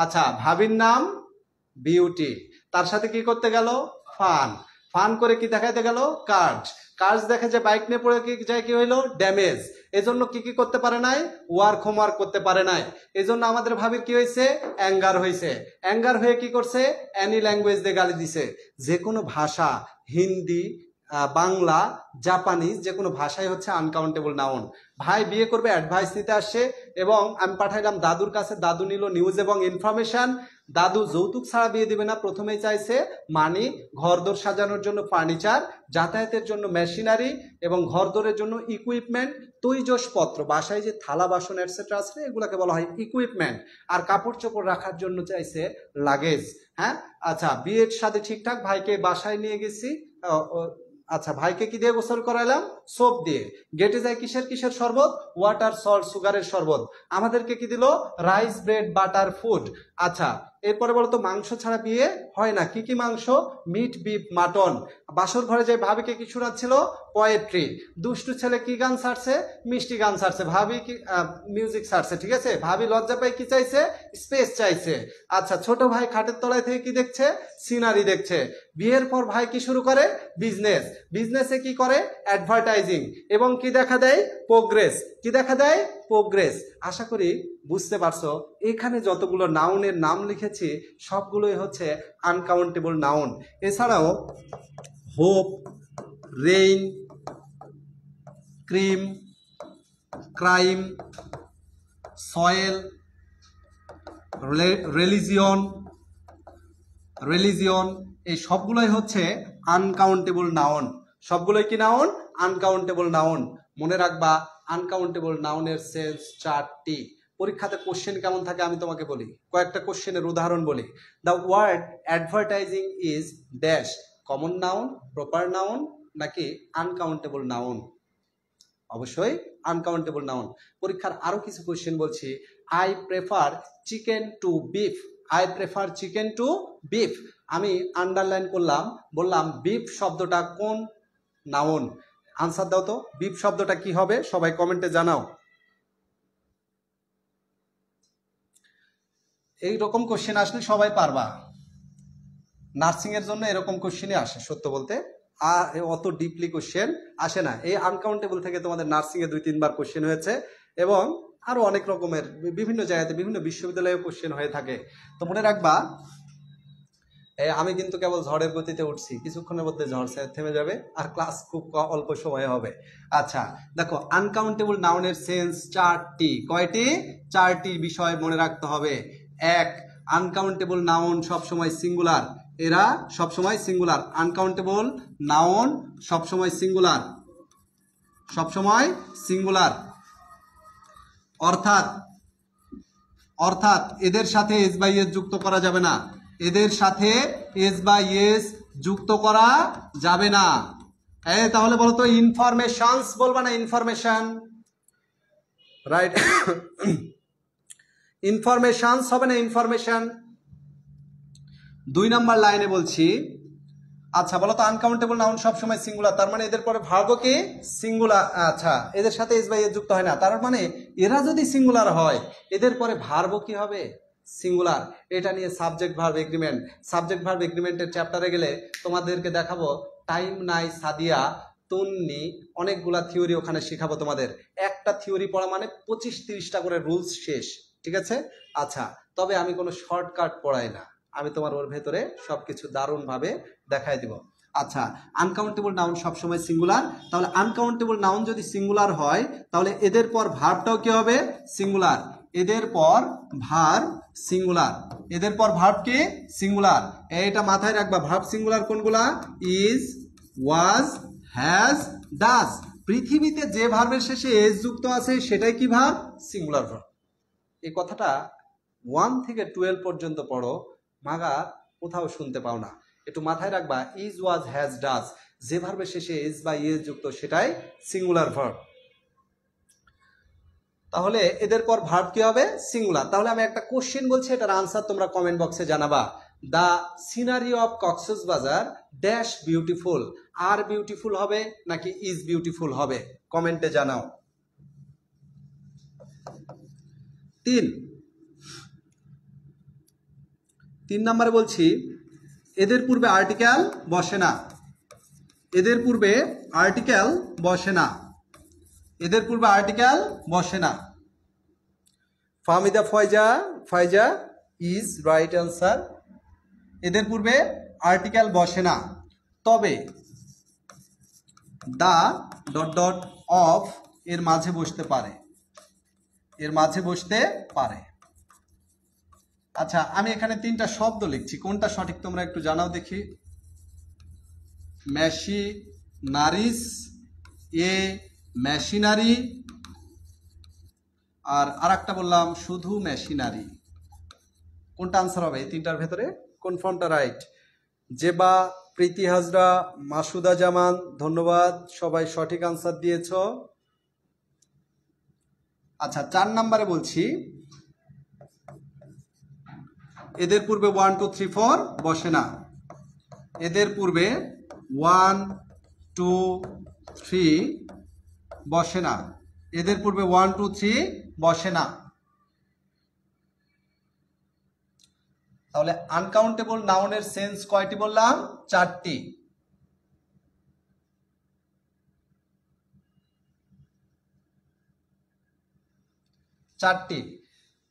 আচ্ছা, ভাবির নাম বিউটি, তার সাথে কি করতে গেল? ফান। ফান করে কি দেখাইতে গেল? কার্ড। কার্ড দেখে যে বাইক নিয়ে পড়ে কি যায়, কি হইলো? ড্যামেজ। এজন্য কি কি করতে পারে নাই? হোমওয়ার্ক করতে পারে নাই। এজন্য আমাদের ভাবির কি হয়েছে? অ্যাঙ্গার হয়েছে। অ্যাঙ্গার হয়ে কি করছে? অ্যানি ল্যাঙ্গুয়েজ দিয়ে গালি দিছে। যে কোনো ভাষা, হিন্দি, বাংলা, জাপানিজ, যে কোনো ভাষাই হচ্ছে আনকাউন্টেবল নাউন। ভাই বিয়ে করবে, অ্যাডভাইস নিতে আসছে, এবং আমি পাঠাইলাম দাদুর কাছে, দাদু নিল নিউজ এবং ইনফরমেশন। দাদু যৌতুক ছাড়া বিয়ে দিবে না, প্রথমেই চাইছে মানি, ঘরদোর সাজানোর জন্য ফার্নিচার, যাতায়াতের জন্য মেশিনারি, এবং ঘরদোরের জন্য ইকুইপমেন্ট, তৈজসপত্র, বাসায় যে থালা বাসন এটসেট্রা আছে এগুলোকে বলা হয় ইকুইপমেন্ট, আর কাপড় চোপড় রাখার জন্য চাইছে লাগেজ। হ্যাঁ, আচ্ছা, বিয়ের সাথে ঠিকঠাক ভাইকে বাসায় নিয়ে গেছি। আচ্ছা, ভাইকে কি দিয়ে গোসল করাইলাম? সোপ দিয়ে। গেটে যায় কিসের কিসের শরবত? ওয়াটার, সল্ট, সুগারের শরবত। আমাদেরকে কি দিল? Rice, bread, butter, food. আচ্ছা, এরপরে বলতো মাংস ছাড়া বিয়ে হয় না। কি কি মাংস? Meat, beef, mutton. বাসর ঘরে যে ভাবিকে কি শোনাচ্ছিল? পোয়েট্রি। দুষ্টু ছেলে কি গান ছাড়ছে? মিষ্টি গান ছাড়ছে। ভাবি কি মিউজিক ছাড়ছে, ঠিক আছে। ভাবি লজ্জা পাই কি চাইছে? স্পেস চাইছে। আচ্ছা, ছোট ভাই খাটের তলায় থেকে কি দেখছে? সিনারি দেখছে। বিয়ের পর ভাই কি শুরু করে? বিজনেস। বিজনেসে কি করে? অ্যাডভার্টাইজিং। এবং কি দেখা দেয়? প্রোগ্রেস। কি দেখা দেয়? প্রোগ্রেস। আশা করি বুঝতে পারছো। এখানে যতগুলো নাউনের নাম লিখেছি সবগুলোই হচ্ছে আনকাউন্টেবল নাউন। এছাড়াও hope, rain, cream, crime, soil, religion, এই সবগুলোই হচ্ছে আনকাউন্টেবল নাউন। সবগুলোই কি নাউন? Uncountable noun. মনে রাখবা, আনকাউন্টেবল নাউনের সেন্স 4টি। পরীক্ষাতে কোশ্চেন কেমন থাকে আমি তোমাকে বলি, কয়েকটা কোশ্চেনের উদাহরণ বলি। The word advertising is dash, common noun, proper noun, নাকি আনকাউন্টেবল নাউন? অবশ্যই আনকাউন্টেবল নাউন। পরীক্ষার আরো কিছু কোশ্চেন বলছি। I prefer chicken to beef, I prefer chicken to beef. আমি আন্ডারলাইন করলাম, বললাম বিফ শব্দটা কোন নাউন? আনসার দাও তো, বিফ শব্দটা কি হবে? সবাই কমেন্টে জানাও। এইরকম কোশ্চেন আসলে সবাই পারবা। নার্সিং এর জন্য এরকম কোশ্চেনই আসে সত্য বলতে, আর অত ডিপলি কোশ্চেন আসে না। এই আনকাউন্টেবল থেকে তোমাদের নার্সিং এ 2-3 বার কোশ্চেন হয়েছে, এবং আরো অনেক রকমের বিভিন্ন জায়গাতে বিভিন্ন বিশ্ববিদ্যালয়ে কোশ্চেন হয়ে থাকে। তো মনে রাখবা, আমি কিন্তু কেবল ঝড়ের গতিতে উঠছি, কিছুক্ষণের মধ্যে ঝড় থেমে যাবে আর ক্লাস খুব অল্প সময় হবে। আচ্ছা দেখো, আনকাউন্টেবল নাউনের সেন্স 4টি। কয়টি? 4টি বিষয় মনে রাখতে হবে। এক, আনকাউন্টেবল নাউন সবসময় সিঙ্গুলার, এরা সবসময় সিঙ্গুলার। আনকাউন্টেবল নাউন সবসময় সিঙ্গুলার, সবসময় সিঙ্গুলার। অর্থাৎ অর্থাৎ এদের সাথে এস বাই এস যুক্ত করা যাবে না, এদের সাথে এস বাই এস যুক্ত করা যাবে না। তাহলে বলো তো, ইনফরমেশনস বলবা না? Information, right? ইনফরমেশনস হবে না? ইনফরমেশন। 2 নম্বর লাইনে বলছি, আচ্ছা বলো তো, আনকাউন্টেবল নাউন সবসময় সিঙ্গুলার, তার মানে এদের পরে ভার্বও কি সিঙ্গুলার। আচ্ছা, এদের সাথে এস বাই এস যুক্ত হয় না, তার মানে এরা যদি সিঙ্গুলার হয় এদের পরে ভার্বও কি হবে? সিঙ্গুলার। এটা নিয়ে subject verb agreement, subject verb এগ্রিমেন্টের চ্যাপ্টারে গেলে তোমাদেরকে দেখাবো। টাইম নাই সাদিয়া তন্নি, অনেকগুলা থিওরি ওখানে শেখাবো তোমাদের। একটা থিওরি পড়া মানে 25-30টা করে রুলস শেষ, ঠিক আছে? আচ্ছা, তবে আমি কোনো শর্টকাট পড়াই না, আমি তোমার ওর ভেতরে সবকিছু দারুণভাবে দেখাই দিব। আচ্ছা, আনকাউন্টেবল নাউন সবসময় সিঙ্গুলার, তাহলে আনকাউন্টেবল নাউন যদি সিঙ্গুলার হয় তাহলে এদের পর ভার্বটাও কি হবে? সিঙ্গুলার। এদের পর ভার্ব সিঙ্গুলার, এদের পর ভার্ব কি? সিঙ্গুলার। এটা মাথায় রাখবা। ভার্ব সিঙ্গুলার কোনগুলা? Is, was, has, does. পৃথিবীতে যে ভার্বের শেষে এস যুক্ত আছে সেটাই কি ভার্ব? Singular verb. এই কথাটা 1 থেকে 12 পর্যন্ত পড়ো, মাগা কোথাও শুনতে পাও না। একটু মাথায় রাখবা, ইজ, ওয়াজ, হ্যাজ, ডাজ, যে ভার্বের শেষে এস বা ইএস যুক্ত সেটাই সিঙ্গুলার ভার্ব। তাহলে এদের পর ভার্ব কি হবে? সিঙ্গুলার। তাহলে আমি একটা কোশ্চেন বলছি, এটার আনসার তোমরা কমেন্ট বক্সে জানাবা। The scenery of Cox's Bazar dash beautiful. আর বিউটিফুল হবে নাকি ইজ বিউটিফুল হবে? কমেন্টে জানাও। 3 নম্বরে বলছি, এদের পূর্বে আর্টিকেল বসে না, এদের পূর্বে আর্টিকেল বসে না, এদের পূর্বে আর্টিকেল বসে না। Fahmida Faiza, Faiza is right answer. এদের পূর্বে আর্টিকেল বসে না, তবে দা ডট ডট অফ এর মাঝে বসতে পারে, এর মাঝে বসতে পারে। আচ্ছা, আমি এখানে 3টা শব্দ লিখছি, কোনটা সঠিক তোমরা একটু জানাও দেখি। মেশিনারিস, এ মেশিনারি, আর আরেকটা বললাম শুধু মেশিনারি। কোনটা আনসার হবে এই 3টার ভেতরে? কোন ফর্মটা রাইট? জেবা, প্রীতি হাজরা, মাসুদা জামান, ধন্যবাদ, সবাই সঠিক আনসার দিয়েছ। আচ্ছা, 4 নম্বরে বলছি, এদের পূর্বে 1 2 3 4 বসে না, এদের পূর্বে 1 2 3 বসে না, এদের পূর্বে 1 2 3 বসে না। তাহলে আনকাউন্টেবল নাউনের সেন্স কয়টি বললাম? 4টি।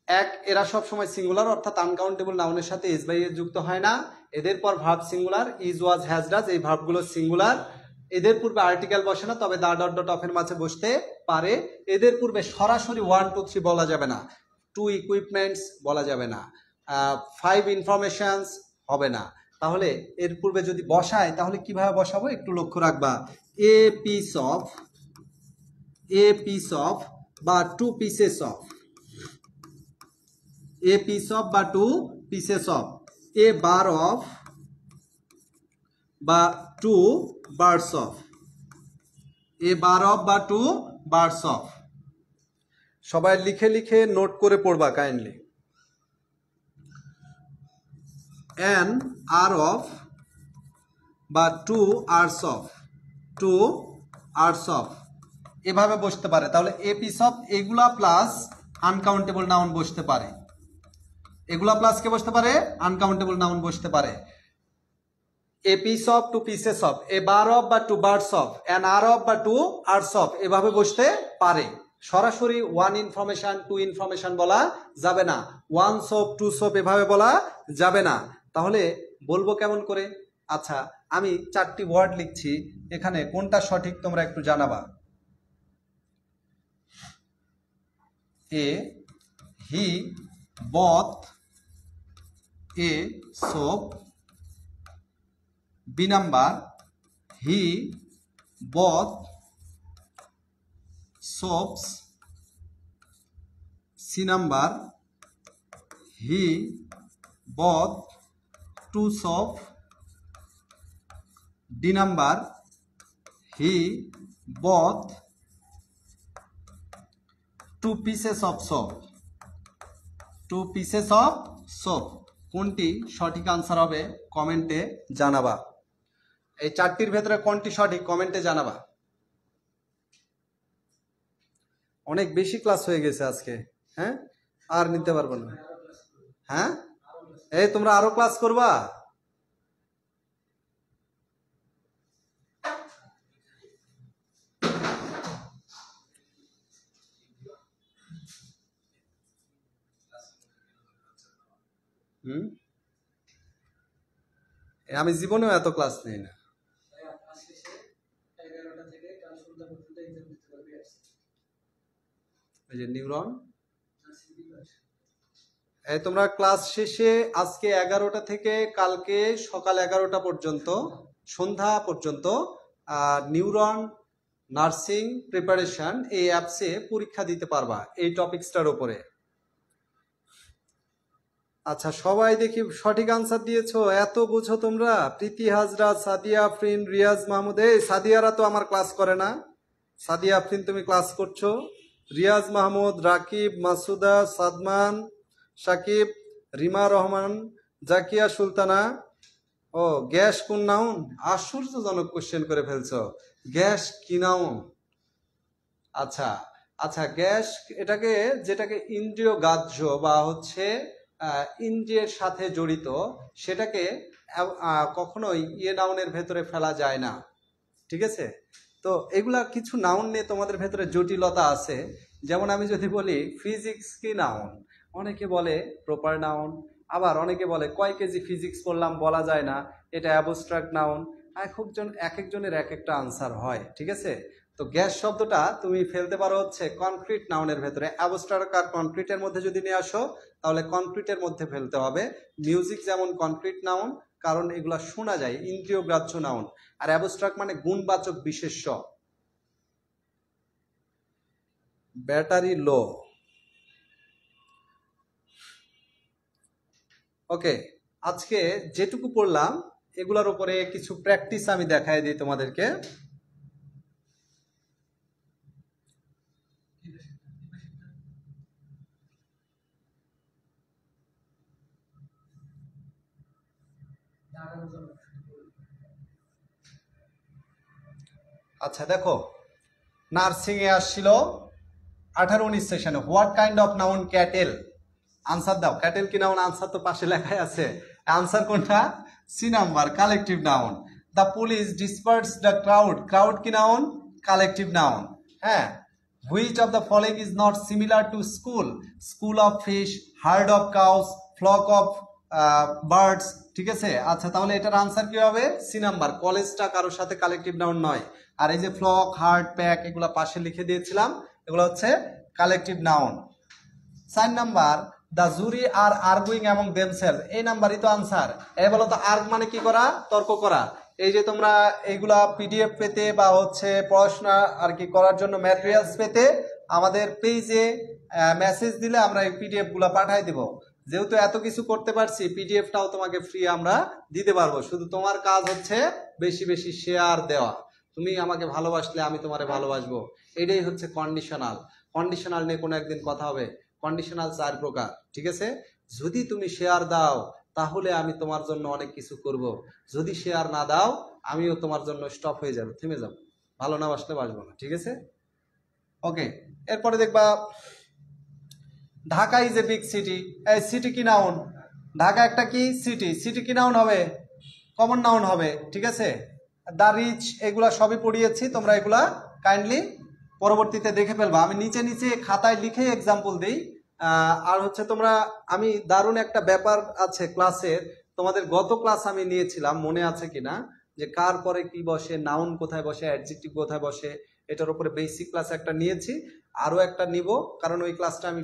এক, এরা সব সময় সিঙ্গুলার, অর্থাৎ আনকাউন্টেবল নাউনের সাথে এস বাই এস যুক্ত হয় না। এদের পর verb singular, is, was, has, does, এই ভার্বগুলো সিঙ্গুলার। এদের পূর্বে আর্টিকেল বসে না, তবে দা ডট ডট অফের মাঝে বসতে পারে। এদের পূর্বে সরাসরি 1 2 3 বলা যাবে না, 2 ইকুইপমেন্টস বলা যাবে না, 5 ইনফরমেশনস হবে না। তাহলে এর পূর্বে যদি বসায় তাহলে কিভাবে বসাবো একটু লক্ষ্য রাখবা। এ piece of, A piece of বা 2 pieces of, A piece of বা 2 pieces of, a bar of বা 2 birds of, a bar of বা 2 বার্ডস অফ। সবাই লিখে লিখে নোট করে পড়বা কাইন্ডলি। অ্যান আর অফ বা two arts of, two arts of এভাবে বসতে পারে। তাহলে এ পিস অফ এগুলা প্লাস আনকাউন্টেবল নাউন বসতে পারে, এগুলা প্লাস কে বসতে পারে, আনকাউন্টেবল নাউন বসতে পারে। A piece of, two pieces of, a bar of বা two birds of, an R of বা টু আর্টস অফ এভাবে বসতে পারে। সরাসরি ওয়ান ইনফরমেশন, টু ইনফরমেশন বলা যাবে না, ওয়ান সোপ, টু সোপ এভাবে বলা যাবে না। তাহলে বলবো কেমন করে? আচ্ছা, আমি 4টি ওয়ার্ড লিখছি, এখানে কোনটা সঠিক তোমরা একটু জানাবা। A he bought a soap, B number he bought soaps, C number he bought two soap, D number he bought two pieces of soap, two pieces of soap. কোনটি সঠিক আনসার হবে কমেন্টে জানাবা। এই 4টির ভেতরে কোনটি সঠিক কমেন্টে জানাবা। অনেক বেশি ক্লাস হয়ে গেছে আজকে, হ্যাঁ আর নিতে পারবো না। হ্যাঁ এই তোমরা আরো ক্লাস করবা? আমি জীবনেও এত ক্লাস নেই না। এই যে নিউরন, এই তোমরা ক্লাস শেষে আজকে 11টা থেকে কালকে সকাল 11টা পর্যন্ত, সন্ধ্যা পর্যন্ত নিউরন নার্সিং প্রিপারেশন এই অ্যাপসে পরীক্ষা দিতে পারবা এই টপিকসটার উপরে। আচ্ছা, সবাই দেখি সঠিক আনসার দিয়েছো, এত বুঝো তোমরা। প্রীতি হাজরা, সাদিয়া আফরিন, রিয়াজ মাহমুদ। এই সাদিয়ারা তো আমার ক্লাস করে না। সাদিয়া আফরিন তুমি ক্লাস করছো, রিয়াজ মাহমুদ, রাকিব, মাসুদা, সাদমান, সাকিব, রিমা রহমান, জাকিয়া সুলতানা। ও গ্যাস কোন নাউন? আশ্চর্যজনক কোশ্চেন করে ফেলছো, গ্যাস কি নাউন? আচ্ছা আচ্ছা, গ্যাস এটাকে, যেটাকে ইন্দ্রিয় গ্রাহ্য বা হচ্ছে ইন্দ্রিয়ের সাথে জড়িত, সেটাকে কখনোই নাউনের ভেতরে ফেলা যায় না, ঠিক আছে? তো এগুলা কিছু নাউন নিয়ে তোমাদের ভেতরে জটিলতা আছে। যেমন আমি যদি বলি ফিজিক্স কি নাউন, অনেকে বলে প্রপার নাউন, আবার অনেকে বলে কয় কেজি ফিজিক্স পড়লাম বলা যায় না, এটা অ্যাবস্ট্রাক্ট নাউন। এক একজনের এক একটা আনসার হয়, ঠিক আছে? তো গ্যাস শব্দটা তুমি ফেলতে পারো হচ্ছে কনক্রিট নাউনের ভেতরে। অ্যাবস্ট্রাক্ট আর কনক্রিটের মধ্যে যদি নিয়ে আসো তাহলে কনক্রিটের মধ্যে ফেলতে হবে। মিউজিক যেমন কনক্রিট নাউন, কারণ এগুলা শোনা যায়, ইন্দ্রিয় গ্রাহ্য নাউন। আর অ্যাবস্ট্রাক্ট মানে গুণবাচক বিশেষ্য। ব্যাটারি লো। ওকে, আজকে যেটুকু পড়লাম এগুলোর উপরে কিছু প্র্যাকটিস আমি দেখাই দিই তোমাদেরকে। আচ্ছা দেখো, নার্সিং এ আসছিল 18-19 সেশনে, what kind of noun cattle. Answer দাও, ক্যাটেল কি নাউন? আনসার তো পাশে লেখাই আছে। আনসার কোনটা? C number, collective noun. The police disperse the crowd, crowd কি নাউন? Collective noun. হ্যাঁ, which of the following is not similar to school? School of fish, herd of cows, flock of birds, ঠিক আছে? আচ্ছা, তাহলে এটার আনসার কি হবে? সি নাম্বার, কলেজটা কারোর সাথে কালেকটিভ নাউন নয়। আর এই যে ফ্লক, হার্ড, প্যাক এগুলো পাশে লিখে দিয়েছিলাম, এগুলো হচ্ছে collective noun. 4 number, the jury are arguing among themselves, এই নাম্বারই তো আনসার। এই বলো তো, আর্গ মানে কি করা? তর্ক করা। এই যে তোমরা এইগুলা পিডিএফ পেতে বা হচ্ছে পড়াশোনা আর কি করার জন্য ম্যাটেরিয়ালস পেতে আমাদের পেজে মেসেজ দিলে আমরা এই পিডিএফ গুলা পাঠাই দেব। যেহেতু এত কিছু করতে পারছি, পিডিএফটাও তোমাকে ফ্রি আমরা দিতে পারবো। শুধু তোমার কাজ হচ্ছে বেশি বেশি শেয়ার দেওয়া। তুমি আমাকে ভালোবাসলে আমি তোমারে ভালোবাসবো, এটাই হচ্ছে কন্ডিশনাল। কন্ডিশনাল নিয়ে কোনো একদিন কথা হবে। কন্ডিশনাল 4 প্রকার, ঠিক আছে? যদি তুমি শেয়ার দাও তাহলে আমি তোমার জন্য অনেক কিছু করব। যদি শেয়ার না দাও আমিও তোমার জন্য স্টপ হয়ে যাব, থেমে যাব, ভালো না বাসলে বাসবো না। ঠিক আছে, ওকে। এরপরে দেখবা Dhaka is a big city. এই সিটি কি নাউন? ঢাকা একটা কি সিটি? সিটি কি নাউন হবে? কমন নাউন হবে। ঠিক আছে, দ্য রিচ এগুলা সবই পড়িয়েছি, তোমরা এগুলা কাইন্ডলি পরবর্তীতে দেখে ফেলবা। আমি নিচে নিচে খাতায় লিখে এক্সাম্পল দিই। আর হচ্ছে তোমরা, আমি দারুণ একটা ব্যাপার আছে ক্লাসের, তোমাদের গত ক্লাস আমি নিয়েছিলাম, মনে আছে কিনা, যে কার পরে কি বসে, নাউন কোথায় বসে, অ্যাডজেক্টিভ কোথায় বসে, এটার উপরে বেসিক ক্লাস একটা নিয়েছি। আরো একটা নিব, কারণ ওই ক্লাসটা আমি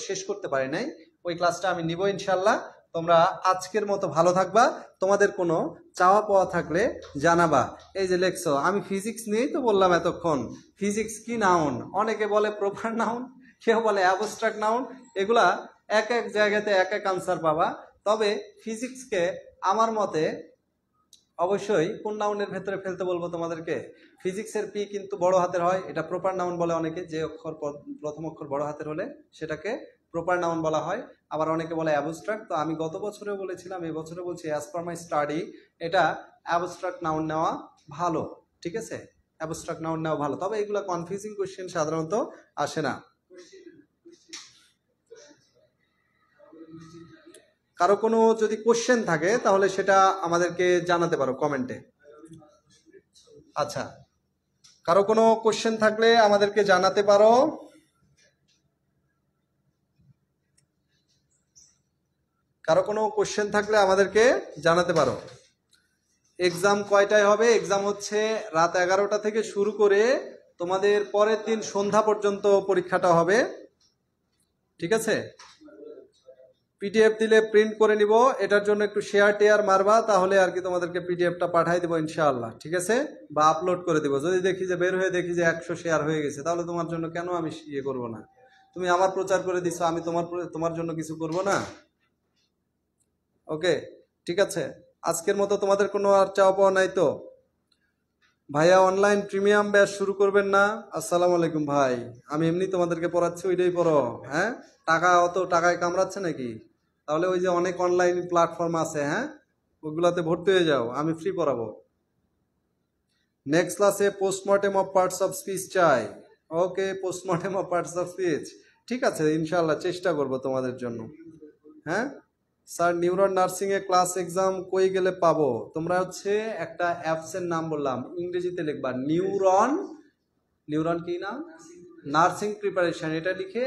শেষ করতে পারি নাই। ওই ক্লাসটা আমি নিব ইনশাল্লাহ। তোমরা আজকের মতো ভালো থাকবা, তোমাদের কোনো চাওয়া পাওয়া থাকলে জানাবা। এই যে লেখছো, আমি ফিজিক্স নিয়েই তো বললাম এতক্ষণ। ফিজিক্স কি নাউন? অনেকে বলে প্রপার নাউন, কেউ বলে অ্যাবস্ট্রাক্ট নাউন। এগুলা এক এক জায়গাতে এক এক আনসার পাবা। তবে ফিজিক্সকে আমার মতে অবশ্যই কোন নাউনের ভেতরে ফেলতে বলবো তোমাদেরকে? ফিজিক্সের পি কিন্তু বড় হাতের হয়, এটা প্রপার নাউন বলে অনেকে। যে অক্ষর প্রথম অক্ষর বড় হাতের হলে সেটাকে প্রপার নাউন বলা হয়। আবার অনেকে বলে অ্যাবস্ট্রাক্ট। তো আমি গত বছরেও বলেছিলাম, এই বছরে বলছি, অ্যাজ পার মাই স্টাডি এটা অ্যাবস্ট্রাক্ট নাউন নেওয়া ভালো। ঠিক আছে, অ্যাবস্ট্রাক্ট নাউন নেওয়া ভালো। তবে এগুলো কনফিউজিং কোয়েশ্চেন সাধারণত আসে না। কারো কোনো যদি কোশ্চেন থাকে তাহলে সেটা আমাদেরকে জানাতে পারো কমেন্টে। আচ্ছা, কারো কোনো কোশ্চেন থাকলে আমাদেরকে জানাতে পারো। কারো কোনো কোশ্চেন থাকলে আমাদেরকে জানাতে পারো। এক্সাম কয়টায় হবে? এক্সাম হচ্ছে রাত 11টা থেকে শুরু করে তোমাদের পরের দিন সন্ধ্যা পর্যন্ত পরীক্ষাটা হবে। ঠিক আছে, পিডিএফ দিলে প্রিন্ট করে নিব, এটার জন্য একটু শেয়ার টেয়ার মারবা, তাহলে আর কি তোমাদেরকে পিডিএফটা পাঠাই দেবো ইনশাআল্লাহ। ঠিক আছে, বা আপলোড করে দেবো। যদি দেখি যে বের হয়ে দেখি যে 100 শেয়ার হয়ে গেছে, তাহলে তোমার জন্য কেন আমি ইয়ে করবো না? তুমি আমার প্রচার করে দিছো, আমি তোমার জন্য কিছু করব না? ওকে, ঠিক আছে। আজকের মতো তোমাদের কোনো আর চাওয়া পাওয়া নাই তো? ভাইয়া অনলাইন প্রিমিয়াম ব্যাচ শুরু করবেন না? আসসালামু আলাইকুম ভাই, আমি এমনি তোমাদেরকে পড়াচ্ছি, ওইটাই পড়ো। হ্যাঁ, টাকা অত টাকায় কামড়াচ্ছে নাকি? তাহলে ওই যে অনেক অনলাইন প্ল্যাটফর্ম আছে, হ্যাঁ, ওগুলাতে ভর্তি হয়ে যাও, আমি ফ্রি পড়াবো। নেক্সট ক্লাসে postmortem of parts of speech চাই। Okay, postmortem of parts of speech, ঠিক আছে, ইনশাল্লাহ চেষ্টা করব তোমাদের জন্য। হ্যাঁ স্যার, নিউরন নার্সিং এ ক্লাস এক্সাম কই গেলে পাবো? তোমরা হচ্ছে একটা অ্যাপস এর নাম বললাম, ইংরেজিতে লিখবা নিউরন। নিউরন কি নাম? Nursing preparation. এটা লিখে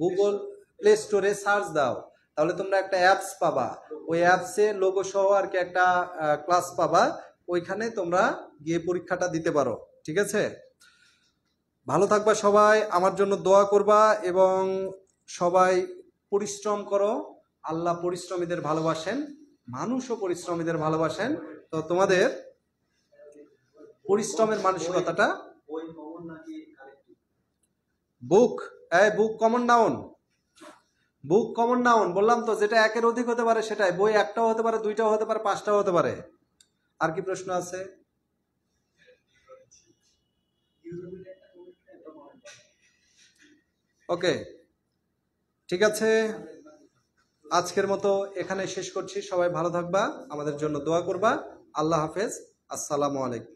গুগল প্লে স্টোরে সার্চ দাও, তাহলে তোমরা একটা অ্যাপস পাবা। ওই অ্যাপসে লোগো সহ আর কি একটা ক্লাস পাবা, ওইখানে তোমরা গিয়ে পরীক্ষাটা দিতে পারো। ঠিক আছে, ভালো থাকবা সবাই, আমার জন্য দোয়া করবা এবং সবাই পরিশ্রম করো। আল্লাহ পরিশ্রমীদের ভালোবাসেন, মানুষও পরিশ্রমীদের ভালোবাসেন। তো তোমাদের পরিশ্রমের মানসিকতাটা। বুক, বুক কমন নাউন। বুক কমন নাউন বললাম তো, যেটা একের অধিক হতে পারে সেটাই। বই একটাও হতে পারে, দুইটাও হতে পারে, পাঁচটাও হতে পারে। আর কি প্রশ্ন আছে? ওকে, ঠিক আছে, আজকের মতো এখানে শেষ করছি। সবাই ভালো থাকবা, আমাদের জন্য দোয়া করবা। আল্লাহ হাফেজ, আসসালামু আলাইকুম।